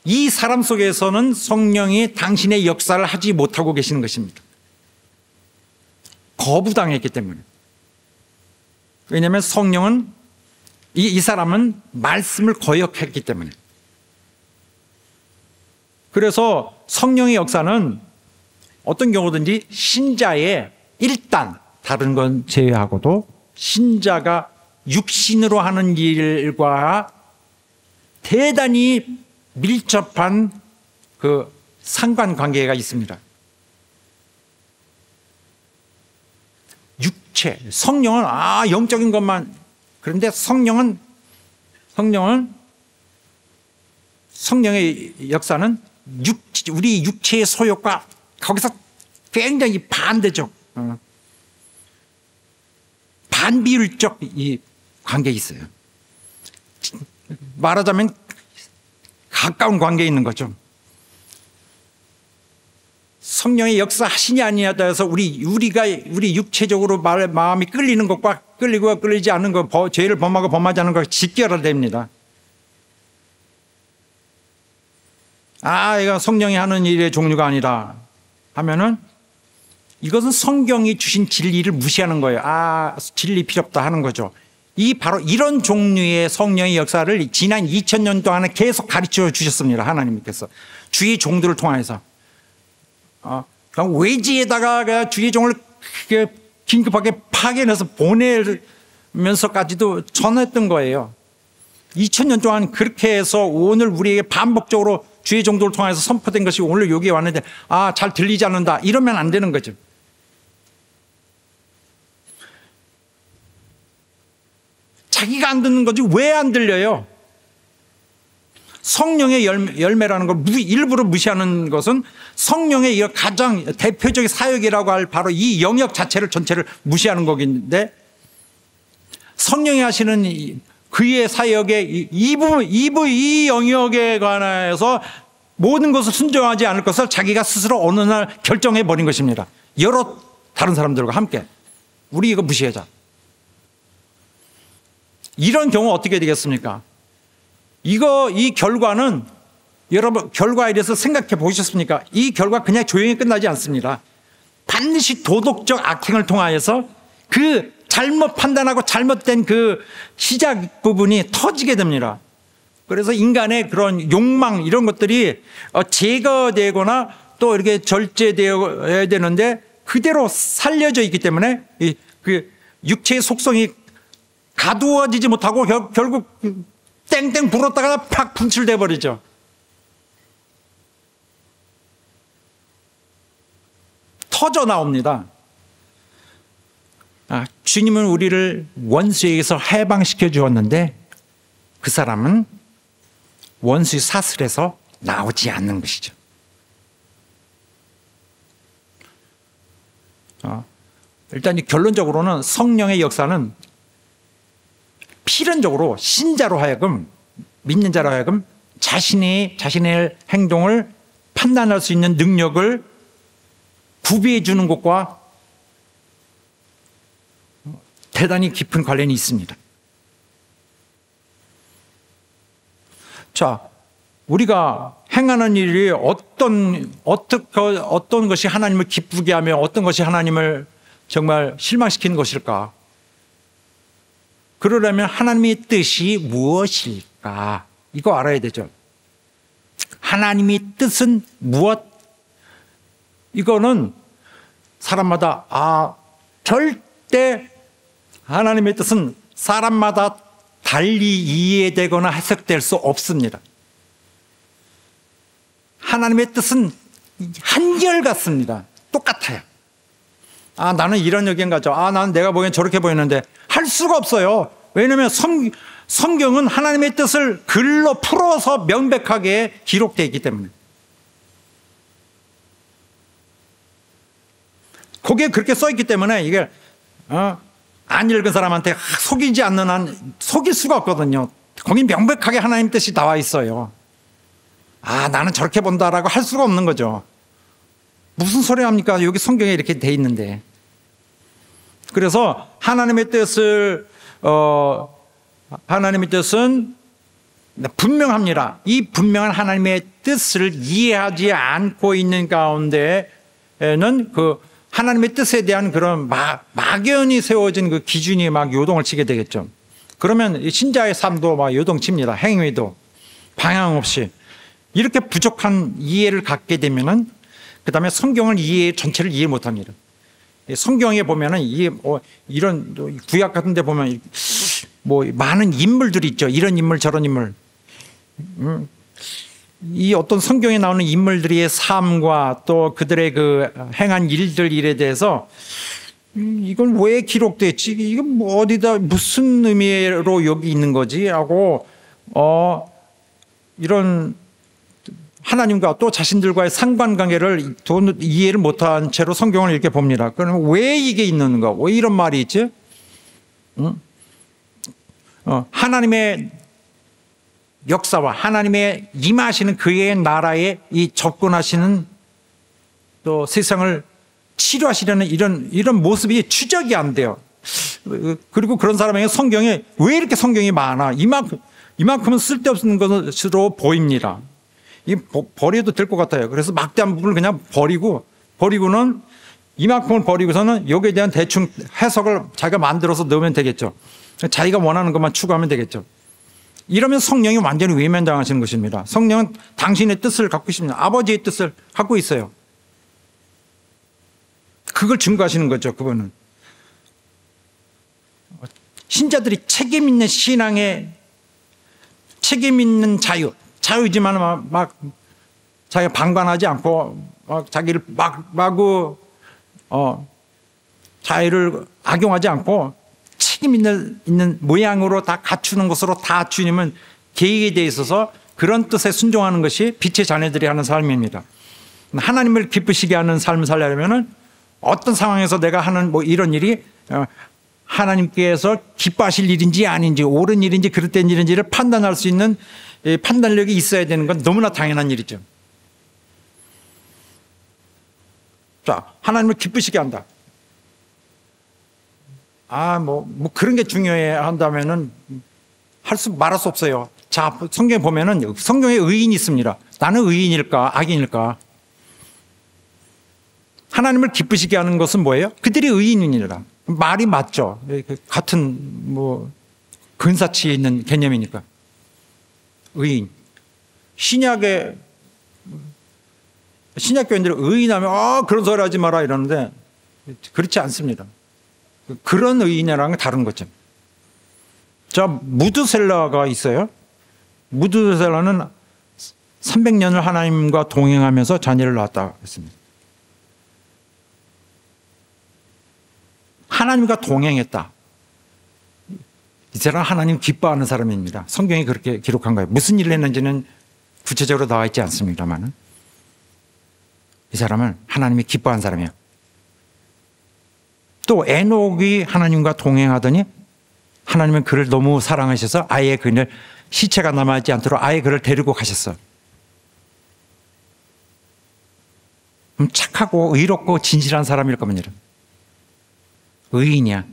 이 사람 속에서는 성령이 당신의 역사를 하지 못하고 계시는 것입니다. 거부당했기 때문에. 왜냐하면 성령은 이 사람은 말씀을 거역했기 때문에. 그래서 성령의 역사는 어떤 경우든지 신자의 일단 다른 건 제외하고도 신자가 육신으로 하는 일과 대단히 밀접한 그 상관관계가 있습니다. 육체, 성령은 영적인 것만. 그런데 성령의 역사는 우리 육체의 소욕과 거기서 굉장히 반대적, 반비율적 이 관계가 있어요. 말하자면 가까운 관계에 있는 거죠. 성령의 역사하시냐 아니냐에 따라서 우리 육체적으로 마음이 끌리는 것과 끌리고 끌리지 않는 것, 죄를 범하고 범하지 않는 것 직결됩니다. 이거 성령이 하는 일의 종류가 아니라 하면은 이것은 성경이 주신 진리를 무시하는 거예요. 진리 필요 없다 하는 거죠. 바로 이런 종류의 성령의 역사를 지난 2000년 동안에 계속 가르쳐 주셨습니다. 하나님께서 주의 종들을 통해서. 그냥 외지에다가 주의 종을 긴급하게 파견해서 보내면서까지도 전했던 거예요. 2000년 동안 그렇게 해서 오늘 우리에게 반복적으로 주의 종도를 통해서 선포된 것이 오늘 여기에 왔는데 잘 들리지 않는다 이러면 안 되는 거죠. 자기가 안 듣는 거지 왜 안 들려요? 성령의 열매라는 걸 일부러 무시하는 것은 성령의 가장 대표적인 사역이라고 할 바로 이 영역 자체를 전체를 무시하는 거긴데, 성령이 하시는 그의 사역의 이 영역에 관해서 모든 것을 순종하지 않을 것을 자기가 스스로 어느 날 결정해 버린 것입니다. 여러 다른 사람들과 함께 우리 이거 무시하자. 이런 경우 어떻게 되겠습니까? 이 결과는 여러분 결과에 대해서 생각해 보셨습니까? 이 결과 그냥 조용히 끝나지 않습니다. 반드시 도덕적 악행을 통하여서 그 잘못 판단하고 잘못된 그 시작 부분이 터지게 됩니다. 그래서 인간의 그런 욕망 이런 것들이 제거되거나 또 이렇게 절제되어야 되는데 그대로 살려져 있기 때문에 그 육체의 속성이 가두어지지 못하고 결국 땡땡 불었다가 팍 분출돼 버리죠. 터져 나옵니다. 주님은 우리를 원수에게서 해방시켜 주었는데 그 사람은 원수의 사슬에서 나오지 않는 것이죠. 일단 결론적으로는 성령의 역사는 필연적으로 신자로 하여금, 믿는 자로 하여금 자신의 행동을 판단할 수 있는 능력을 구비해 주는 것과 대단히 깊은 관련이 있습니다. 자, 우리가 행하는 일이 어떤 것이 하나님을 기쁘게 하며 어떤 것이 하나님을 정말 실망시키는 것일까? 그러려면 하나님의 뜻이 무엇일까? 이거 알아야 되죠. 하나님의 뜻은 무엇? 이거는 사람마다 절대 하나님의 뜻은 사람마다 달리 이해되거나 해석될 수 없습니다. 하나님의 뜻은 한결같습니다. 똑같아요. 나는 이런 의견 가져. 나는 내가 보기엔 저렇게 보이는데 할 수가 없어요. 왜냐하면 성경은 하나님의 뜻을 글로 풀어서 명백하게 기록되어 있기 때문에. 거기에 그렇게 써 있기 때문에 이게 안 읽은 사람한테 속이지 않는 한 속일 수가 없거든요. 거기 명백하게 하나님 뜻이 나와 있어요. 나는 저렇게 본다라고 할 수가 없는 거죠. 무슨 소리 합니까? 여기 성경에 이렇게 돼 있는데. 그래서 하나님의 뜻은 분명합니다. 이 분명한 하나님의 뜻을 이해하지 않고 있는 가운데에는 그 하나님의 뜻에 대한 그런 막연히 세워진 그 기준이 막 요동을 치게 되겠죠. 그러면 신자의 삶도 막 요동칩니다. 행위도 방향 없이. 이렇게 부족한 이해를 갖게 되면은 그 다음에 성경을 전체를 이해 못합니다. 성경에 보면은 이런 구약 같은 데 보면 많은 인물들이 있죠. 이런 인물 저런 인물. 이 어떤 성경에 나오는 인물들의 삶과 또 그들의 그 행한 일에 대해서 이건 왜 기록됐지? 이건 어디다 무슨 의미로 여기 있는 거지? 하고 이런 하나님과 또 자신들과의 상관관계를 이해를 못한 채로 성경을 이렇게 봅니다. 그러면 왜 이게 있는가? 왜 이런 말이 있지? 하나님의 역사와 하나님의 임하시는 그의 나라에 이 접근하시는 또 세상을 치료하시려는 이런 모습이 추적이 안 돼요. 그리고 그런 사람에게 성경에 왜 이렇게 성경이 많아? 이만큼은 쓸데없는 것으로 보입니다. 버려도 될 것 같아요. 그래서 막대한 부분을 그냥 버리고는 이만큼을 버리고서는 여기에 대한 대충 해석을 자기가 만들어서 넣으면 되겠죠. 자기가 원하는 것만 추구하면 되겠죠. 이러면 성령이 완전히 외면당하시는 것입니다. 성령은 당신의 뜻을 갖고 있습니다. 아버지의 뜻을 갖고 있어요. 그걸 증거하시는 거죠. 그분은 신자들이 책임 있는 신앙에 책임 있는 자유지만 막 자기가 방관하지 않고 막 자기를 마구 자유를 악용하지 않고 책임 있는 모양으로 다 갖추는 것으로 다 주님은 계획에 대해 있어서 그런 뜻에 순종하는 것이 빛의 자녀들이 하는 삶입니다. 하나님을 기쁘시게 하는 삶을 살려면 어떤 상황에서 내가 하는 이런 일이 하나님께서 기뻐하실 일인지 아닌지 옳은 일인지 그릇된 일인지를 판단할 수 있는 판단력이 있어야 되는 건 너무나 당연한 일이죠. 자, 하나님을 기쁘시게 한다. 그런 게 중요해 한다면은 말할 수 없어요. 자, 성경에 보면은 성경에 의인이 있습니다. 나는 의인일까, 악인일까? 하나님을 기쁘시게 하는 것은 뭐예요? 그들이 의인이니라. 말이 맞죠. 같은 근사치에 있는 개념이니까. 의인. 신약교인들이 의인하면 그런 소리 하지 마라 이러는데 그렇지 않습니다. 그런 의인이랑은 다른 거죠. 자, 무드셀라가 있어요. 무드셀라는 300년을 하나님과 동행하면서 자녀를 낳았다 했습니다. 하나님과 동행했다. 이 사람은 하나님 기뻐하는 사람입니다. 성경이 그렇게 기록한 거예요. 무슨 일을 했는지는 구체적으로 나와 있지 않습니다만 이 사람은 하나님이 기뻐한 사람이에요. 또 에녹이 하나님과 동행하더니 하나님은 그를 너무 사랑하셔서 아예 그를 시체가 남아있지 않도록 아예 그를 데리고 가셨어. 착하고 의롭고 진실한 사람일 겁니다. 의인이야.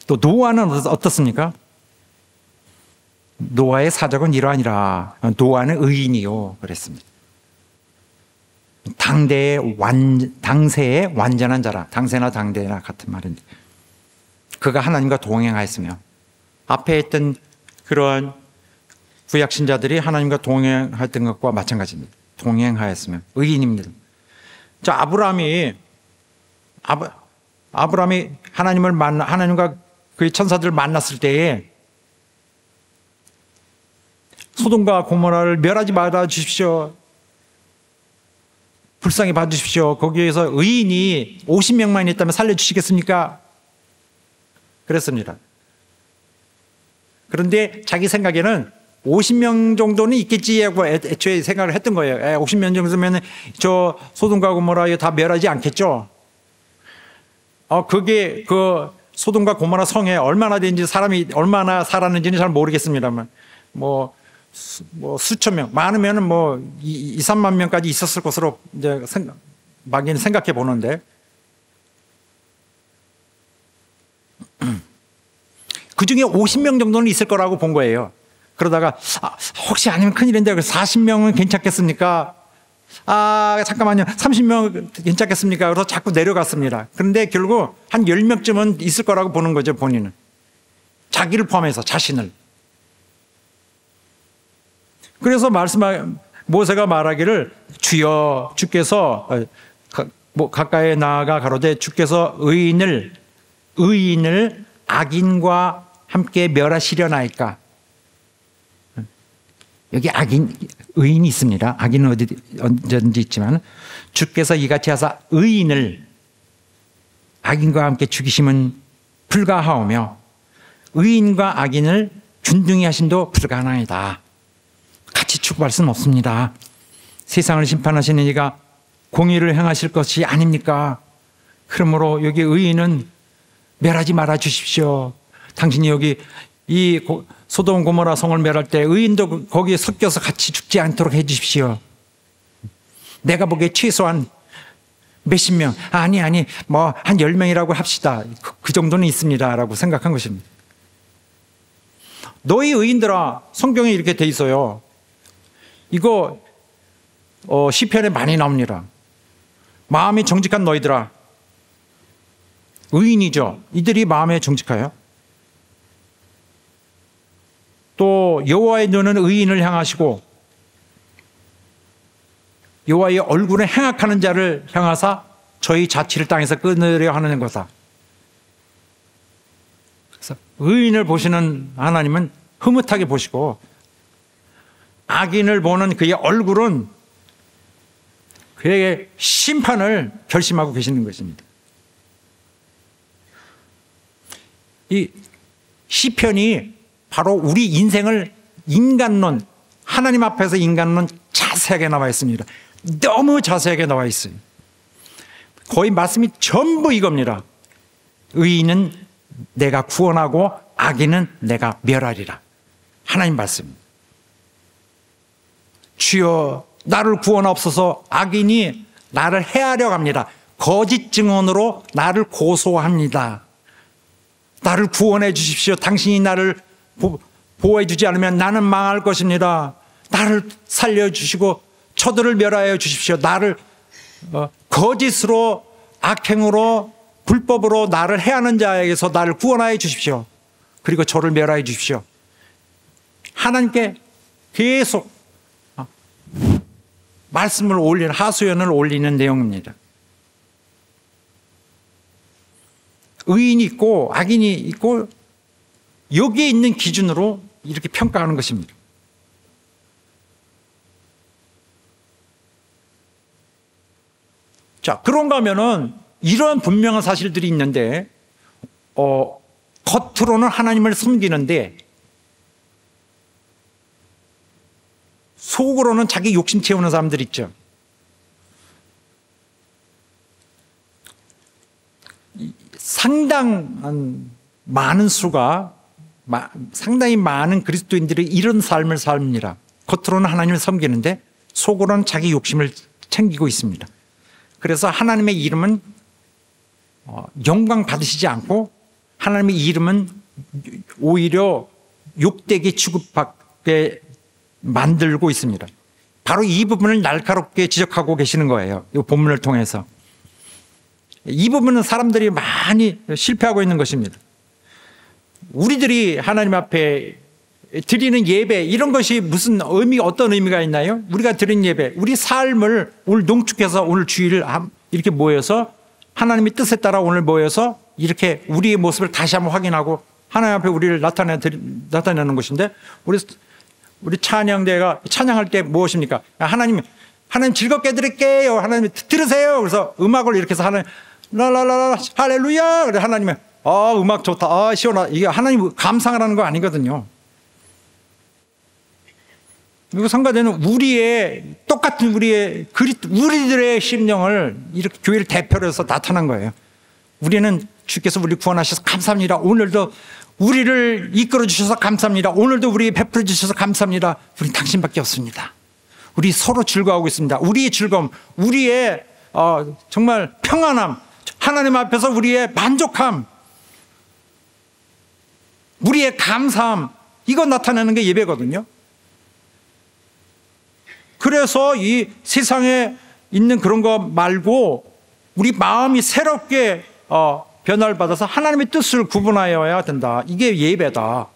또 노아는 어떻습니까? 노아의 사적은 이러하니라. 노아는 의인이요 그랬습니다. 당세의 완전한 자라. 당세나 당대나 같은 말인데 그가 하나님과 동행하였으며 앞에 했던 그러한 구약신자들이 하나님과 동행했던 것과 마찬가지입니다. 동행하였으며 의인입니다. 자, 아브라함이 하나님과 그의 천사들을 만났을 때에 소돔과 고모라를 멸하지 말아 주십시오. 불쌍히 봐주십시오. 거기에서 의인이 50명만 있다면 살려주시겠습니까? 그랬습니다. 그런데 자기 생각에는 50명 정도는 있겠지 하고 애초에 생각을 했던 거예요. 50명 정도면 저 소돔과 고모라 다 멸하지 않겠죠? 그게 그 소돔과 고모라 성에 얼마나 된지 사람이 얼마나 살았는지는 잘 모르겠습니다만 수천 명, 많으면 2, 3만 명까지 있었을 것으로 이제 막연히 생각해 보는데 그 중에 50명 정도는 있을 거라고 본 거예요. 그러다가 혹시 아니면 큰일인데 40명은 괜찮겠습니까? 잠깐만요. 30명 괜찮겠습니까? 그래서 자꾸 내려갔습니다. 그런데 결국 한 10명쯤은 있을 거라고 보는 거죠, 본인은. 자기를 포함해서 자신을. 그래서 모세가 말하기를 주여 주께서 가까이 나아가 가로되 주께서 의인을 악인과 함께 멸하시려나이까. 여기 의인이 있습니다. 악인은 언제든지 있지만 주께서 이같이 하사 의인을 악인과 함께 죽이심은 불가하오며 의인과 악인을 균등히 하심도 불가능하다. 같이 취급할 수는 없습니다. 세상을 심판하시는 이가 공의를 행하실 것이 아닙니까? 그러므로 여기 의인은 멸하지 말아 주십시오. 당신이 여기 이 소돔 고모라 성을 멸할 때 의인도 거기에 섞여서 같이 죽지 않도록 해 주십시오. 내가 보기에 최소한 몇십 명, 한 10명이라고 합시다. 그 정도는 있습니다 라고 생각한 것입니다. 너희 의인들아, 성경에 이렇게 돼 있어요. 이거 시편에 많이 나옵니다. 마음이 정직한 너희들아. 의인이죠. 이들이 마음에 정직해요. 또 여호와의 눈은 의인을 향하시고 여호와의 얼굴에 행악하는 자를 향하사 저희 자취를 땅에서 끊으려 하는 거다. 그래서 의인을 보시는 하나님은 흐뭇하게 보시고 악인을 보는 그의 얼굴은 그에게 심판을 결심하고 계시는 것입니다. 이 시편이 바로 우리 인생을 인간론, 하나님 앞에서 인간론 자세하게 나와 있습니다. 너무 자세하게 나와 있어요. 거의 말씀이 전부 이겁니다. 의인은 내가 구원하고 악인은 내가 멸하리라. 하나님 말씀. 주여 나를 구원하옵소서. 악인이 나를 해하려고 합니다. 거짓 증언으로 나를 고소합니다. 나를 구원해 주십시오. 당신이 나를 보호해 주지 않으면 나는 망할 것입니다. 나를 살려주시고 저들을 멸하여 주십시오. 나를 거짓으로 악행으로 불법으로 나를 해하는 자에게서 나를 구원하여 주십시오. 그리고 저를 멸하여 주십시오. 하나님께 계속 말씀을 올리는, 하소연을 올리는 내용입니다. 의인이 있고 악인이 있고 여기에 있는 기준으로 이렇게 평가하는 것입니다. 자, 그런가 하면은 이런 분명한 사실들이 있는데 겉으로는 하나님을 섬기는데 속으로는 자기 욕심 채우는 사람들 있죠. 상당한 많은 수가 상당히 많은 그리스도인들이 이런 삶을 삽니다. 겉으로는 하나님을 섬기는데 속으로는 자기 욕심을 챙기고 있습니다. 그래서 하나님의 이름은 영광 받으시지 않고 하나님의 이름은 오히려 욕되게 취급받게 만들고 있습니다. 바로 이 부분을 날카롭게 지적하고 계시는 거예요. 이 본문을 통해서. 이 부분은 사람들이 많이 실패하고 있는 것입니다. 우리들이 하나님 앞에 드리는 예배, 이런 것이 무슨 어떤 의미가 있나요? 우리가 드리는 예배, 우리 삶을 오늘 농축해서 오늘 주일을 이렇게 모여서 하나님의 뜻에 따라 오늘 모여서 이렇게 우리의 모습을 다시 한번 확인하고 하나님 앞에 우리를 나타내는 것인데, 우리 찬양대가 찬양할 때 무엇입니까? 하나님 즐겁게 드릴게요. 하나님 들으세요. 그래서 음악을 이렇게 해서 하나님 라라라라 할렐루야. 그래 하나님이 음악 좋다. 시원하다. 이게 하나님 감상을 거 아니거든요. 그리고 성가대는 똑같은 우리들의 심령을 이렇게 교회를 대표로 해서 나타난 거예요. 우리는 주께서 우리 구원하셔서 감사합니다. 오늘도 우리를 이끌어 주셔서 감사합니다. 오늘도 우리 베풀어 주셔서 감사합니다. 우리 당신밖에 없습니다. 우리 서로 즐거워하고 있습니다. 우리의 즐거움, 우리의 정말 평안함, 하나님 앞에서 우리의 만족함, 우리의 감사함, 이거 나타내는 게 예배거든요. 그래서 이 세상에 있는 그런 거 말고 우리 마음이 새롭게 변화를 받아서 하나님의 뜻을 구분하여야 된다. 이게 예배다.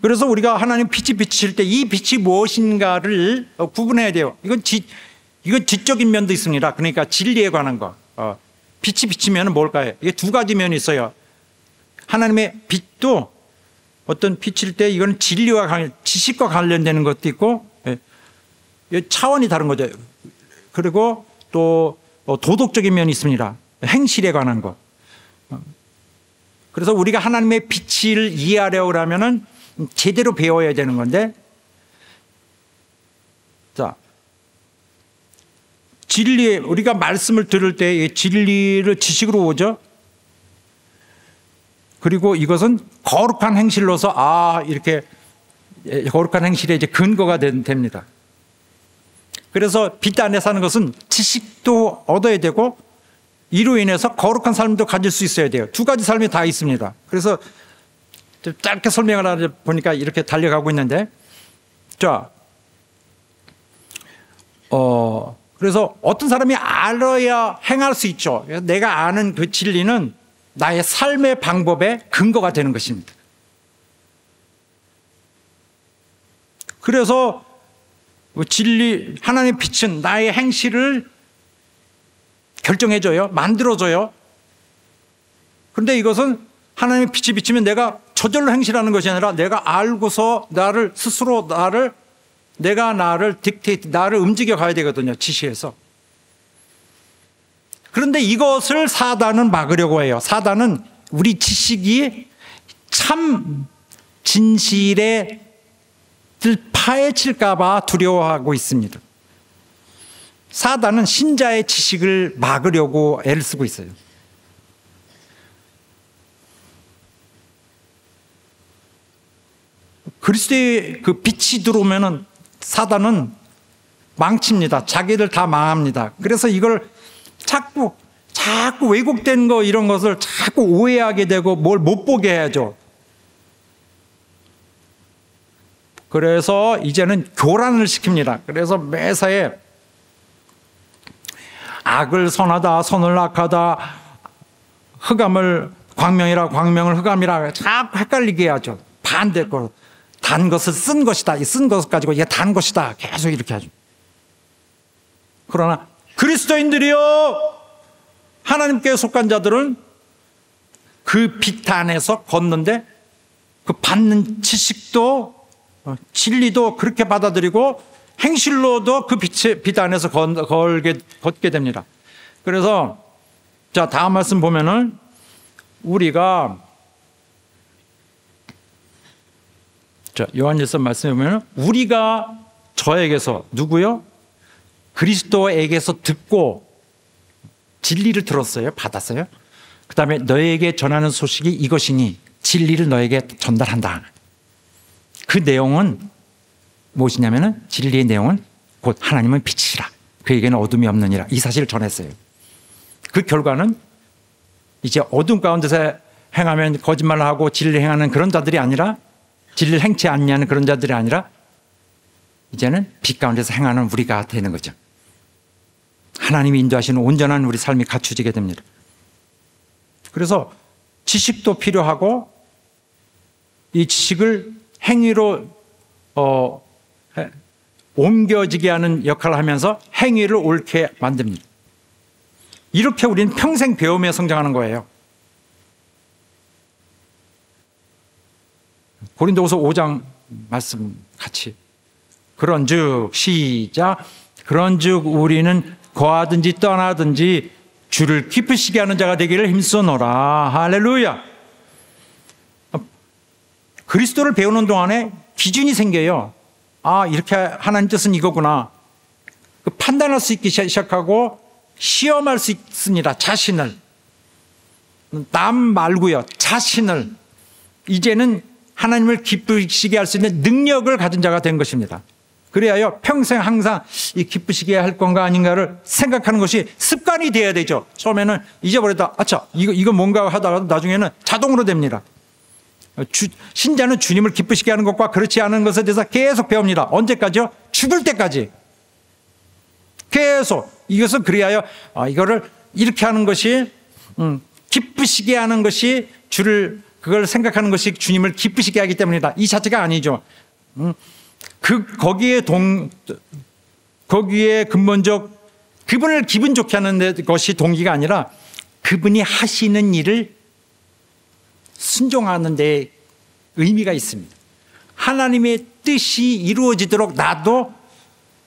그래서 우리가 하나님 빛이 비칠 때 이 빛이 무엇인가를 구분해야 돼요. 이건 지적인 면도 있습니다. 그러니까 진리에 관한 거. 빛이 비치면 뭘까요? 이게 두 가지 면이 있어요. 하나님의 빛도 어떤 비칠 때 이건 진리와 지식과 관련되는 것도 있고 차원이 다른 거죠. 그리고 또 도덕적인 면이 있습니다. 행실에 관한 것. 그래서 우리가 하나님의 빛을 이해하려고 하면은 제대로 배워야 되는 건데, 자, 우리가 말씀을 들을 때 진리를 지식으로 오죠. 그리고 이것은 거룩한 행실로서 이렇게 거룩한 행실의 이제 근거가 됩니다. 그래서 빛 안에 사는 것은 지식도 얻어야 되고 이로 인해서 거룩한 삶도 가질 수 있어야 돼요. 두 가지 삶이 다 있습니다. 그래서 짧게 설명을 하다 보니까 이렇게 달려가고 있는데, 자, 그래서 어떤 사람이 알아야 행할 수 있죠. 내가 아는 그 진리는 나의 삶의 방법의 근거가 되는 것입니다. 그래서 진리, 하나님의 빛은 나의 행실을 결정해줘요. 만들어줘요. 그런데 이것은 하나님의 빛이 비치면 내가 저절로 행실하는 것이 아니라 내가 알고서 나를 스스로 내가 나를 딕테이트, 나를 움직여 가야 되거든요. 지시해서. 그런데 이것을 사단은 막으려고 해요. 사단은 우리 지식이 참 진실에 파헤칠까 봐 두려워하고 있습니다. 사단은 신자의 지식을 막으려고 애를 쓰고 있어요. 그리스도의 그 빛이 들어오면은 사단은 망칩니다. 자기들 다 망합니다. 그래서 이걸 자꾸 왜곡된 거 이런 것을 자꾸 오해하게 되고 뭘 못 보게 해야죠. 그래서 이제는 교란을 시킵니다. 그래서 매사에 악을 선하다, 선을 악하다, 흑암을 광명이라, 광명을 흑암이라 자꾸 헷갈리게 하죠. 반대 거. 단 것을 쓴 것이다. 이 쓴 것을 가지고 이게 단 것이다. 계속 이렇게 하죠. 그러나 그리스도인들이요, 하나님께 속한 자들은 그 빛 안에서 걷는데 그 받는 지식도 진리도 그렇게 받아들이고 행실로도 그 빛 안에서 걷게 됩니다. 그래서 자, 다음 말씀 보면은 우리가 자, 요한일서 말씀에 보면 우리가 저에게서 누구요? 그리스도에게서 듣고 진리를 들었어요. 받았어요. 그 다음에 너에게 전하는 소식이 이것이니 진리를 너에게 전달한다. 그 내용은 무엇이냐면은 진리의 내용은 곧 하나님은 빛이라. 그에게는 어둠이 없느니라. 이 사실을 전했어요. 그 결과는 이제 어둠 가운데서 행하면 거짓말을 하고 진리를 행하는 그런 자들이 아니라, 진리를 행치 않냐는 그런 자들이 아니라 이제는 빛 가운데서 행하는 우리가 되는 거죠. 하나님이 인도하시는 온전한 우리 삶이 갖추어지게 됩니다. 그래서 지식도 필요하고 이 지식을 행위로 옮겨지게 하는 역할을 하면서 행위를 옳게 만듭니다. 이렇게 우리는 평생 배우며 성장하는 거예요. 고린도후서 5장 말씀 같이. 그런즉 시작. 그런즉 우리는 거하든지 떠나든지 주를 기쁘시게 하는 자가 되기를 힘써노라. 할렐루야. 그리스도를 배우는 동안에 기준이 생겨요. 아, 이렇게 하나님 뜻은 이거구나. 판단할 수 있기 시작하고 시험할 수 있습니다. 자신을. 남 말고요. 자신을. 이제는 하나님을 기쁘시게 할 수 있는 능력을 가진 자가 된 것입니다. 그래야요, 평생 항상 이 기쁘시게 할 건가 아닌가를 생각하는 것이 습관이 되어야 되죠. 처음에는 잊어버렸다. 아차, 이거 뭔가 하다가 나중에는 자동으로 됩니다. 신자는 주님을 기쁘시게 하는 것과 그렇지 않은 것에 대해서 계속 배웁니다. 언제까지요? 죽을 때까지. 계속. 이것은 그래야요, 이거를 이렇게 하는 것이, 기쁘시게 하는 것이 그걸 생각하는 것이 주님을 기쁘시게 하기 때문이다. 이 자체가 아니죠. 거기에 근본적 그분을 기분 좋게 하는 것이 동기가 아니라 그분이 하시는 일을 순종하는 데 의미가 있습니다. 하나님의 뜻이 이루어지도록 나도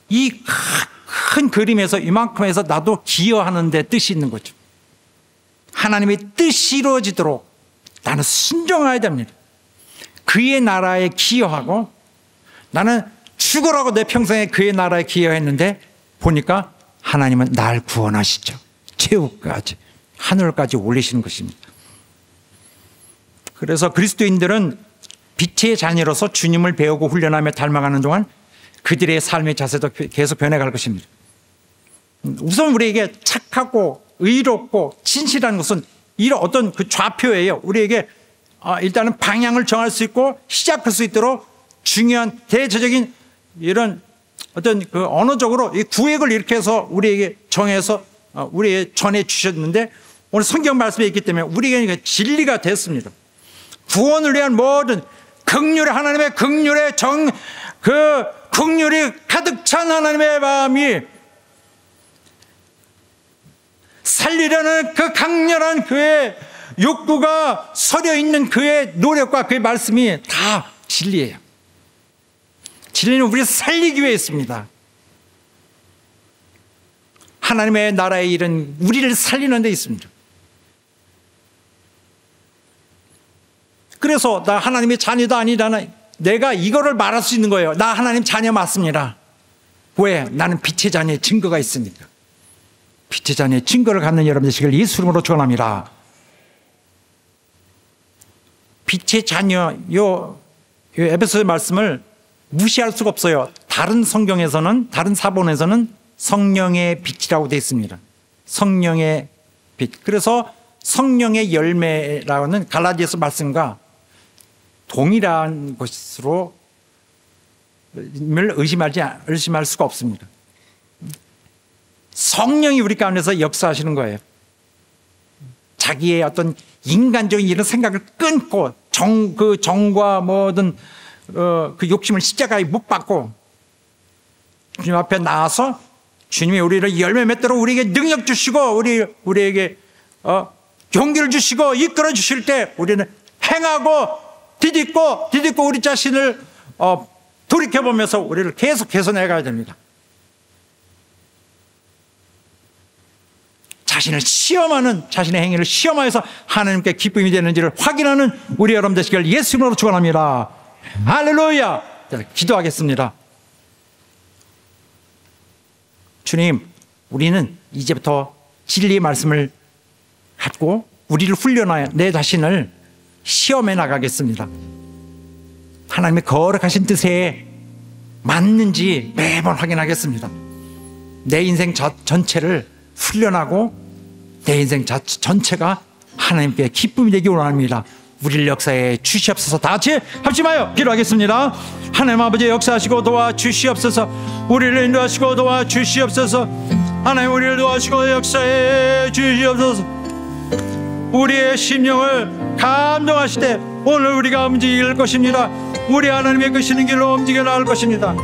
이 큰 그림에서 이만큼 해서 나도 기여하는 데 뜻이 있는 거죠. 하나님의 뜻이 이루어지도록 나는 순종해야 됩니다. 그의 나라에 기여하고 나는 죽으라고 내 평생에 그의 나라에 기여했는데 보니까 하나님은 날 구원하시죠. 최후까지 하늘까지 올리시는 것입니다. 그래서 그리스도인들은 빛의 자녀로서 주님을 배우고 훈련하며 닮아가는 동안 그들의 삶의 자세도 계속 변해갈 것입니다. 우선 우리에게 착하고 의롭고 진실한 것은 이런 어떤 그 좌표예요. 우리에게 일단은 방향을 정할 수 있고 시작할 수 있도록 중요한 대체적인 이런 어떤 그 언어적으로 이 구획을 이렇게 해서 우리에게 정해서 우리에게 전해 주셨는데 오늘 성경 말씀에 있기 때문에 우리에게 진리가 됐습니다. 구원을 위한 모든 긍휼의 하나님의 긍휼의 그 긍휼이 가득 찬 하나님의 마음이 살리려는 그 강렬한 그의 욕구가 서려 있는 그의 노력과 그의 말씀이 다 진리예요. 진리는 우리를 살리기 위해 있습니다. 하나님의 나라의 일은 우리를 살리는 데 있습니다. 그래서 나 하나님의 자녀다 아니잖아. 내가 이거를 말할 수 있는 거예요. 나 하나님 자녀 맞습니다. 왜? 나는 빛의 자녀의 증거가 있으니까. 빛의 자녀의 증거를 갖는 여러분 되시길 예수 이름으로 축원합니다. 빛의 자녀, 요 에베소의 말씀을 무시할 수가 없어요. 다른 성경에서는, 다른 사본에서는 성령의 빛이라고 되어 있습니다. 성령의 빛. 그래서 성령의 열매라는 갈라디아서 말씀과 동일한 것으로 의심할 수가 없습니다. 성령이 우리 가운데서 역사하시는 거예요. 자기의 어떤 인간적인 이런 생각을 끊고 그 정과 뭐든 그 욕심을 십자가에 못 박고 주님 앞에 나와서 주님이 우리를 열매 맺도록 우리에게 능력 주시고 우리에게 용기를 주시고 이끌어 주실 때 우리는 행하고 디딛고 우리 자신을 돌이켜보면서 우리를 계속 개선해 가야 됩니다. 자신을 시험하는, 자신의 행위를 시험하여서 하나님께 기쁨이 되는지를 확인하는 우리 여러분 되시길 예수 이름으로 축원합니다. 할렐루야. 기도하겠습니다. 주님, 우리는 이제부터 진리의 말씀을 갖고 우리를 훈련하여 내 자신을 시험해 나가겠습니다. 하나님의 거룩하신 뜻에 맞는지 매번 확인하겠습니다. 내 인생 전체를 훈련하고 내 인생 전체가 하나님께 기쁨이 되기 원합니다. 우리를 역사에 주시옵소서. 다 같이 합심하여 기도하겠습니다. 하나님 아버지 역사하시고 도와주시옵소서. 우리를 인도하시고 도와주시옵소서. 하나님 우리를 도와주시고 역사에 주시옵소서. 우리의 심령을 감동하실 때 오늘 우리가 움직일 것입니다. 우리 하나님의 끄시는 길로 움직여 나갈 것입니다.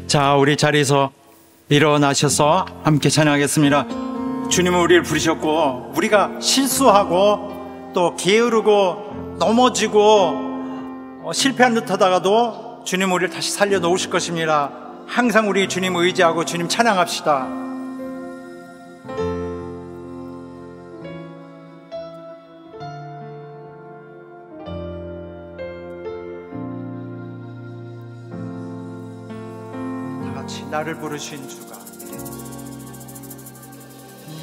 자, 우리 자리에서 일어나셔서 함께 찬양하겠습니다. 주님은 우리를 부르셨고 우리가 실수하고 또 게으르고 넘어지고 실패한 듯 하다가도 주님은 우리를 다시 살려놓으실 것입니다. 항상 우리 주님 의지하고 주님 찬양합시다. 나를 부르신 주가,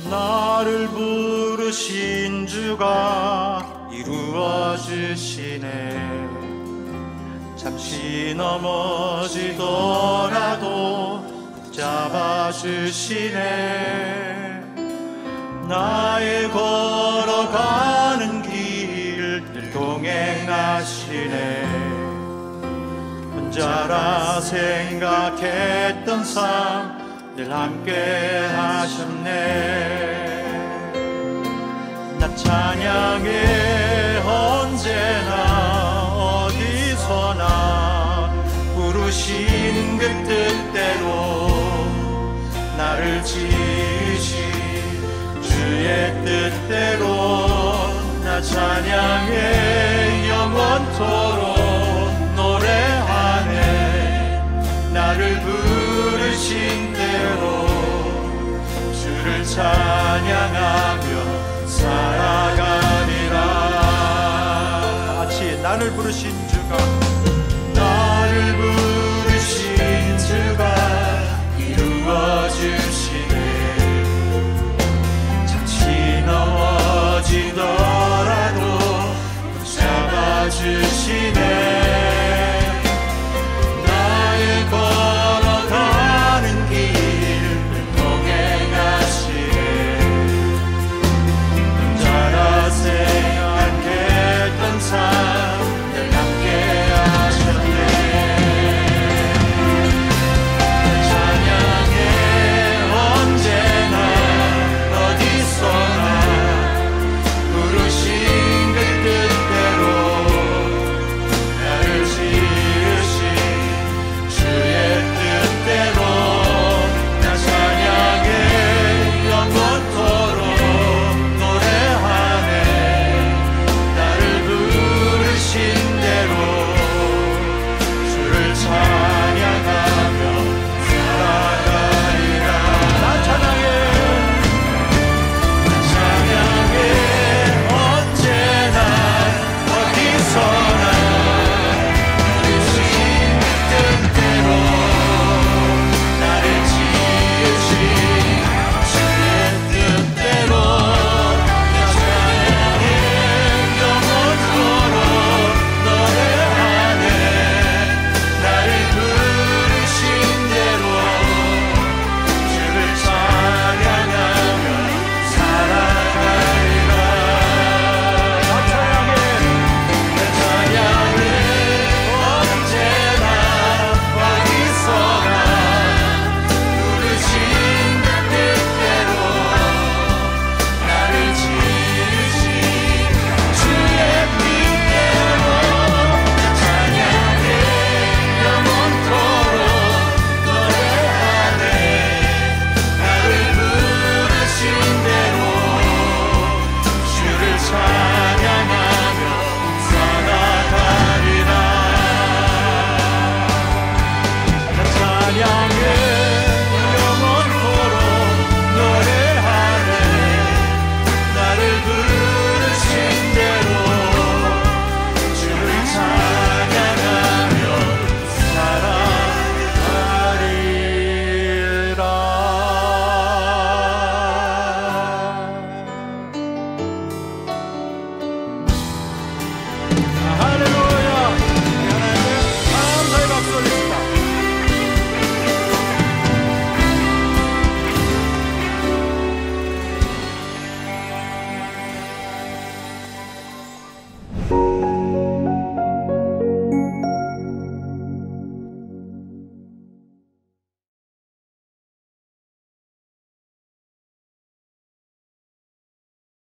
나를 부르신 주가 이루어 주시네. 잠시 넘어지더라도 붙잡아 주시네. 나의 걸어가는 길 늘 동행하시네. 혼자라 생각했던 삶 늘 함께 하셨네. 나 찬양해 언제나 어디서나 부르신 그 뜻대로 나를 지으신 주의 뜻대로 나 찬양해 영원토록 나를 부르신 대로 주를 찬양하며 살아가리라. 같이 나를 부르신 주가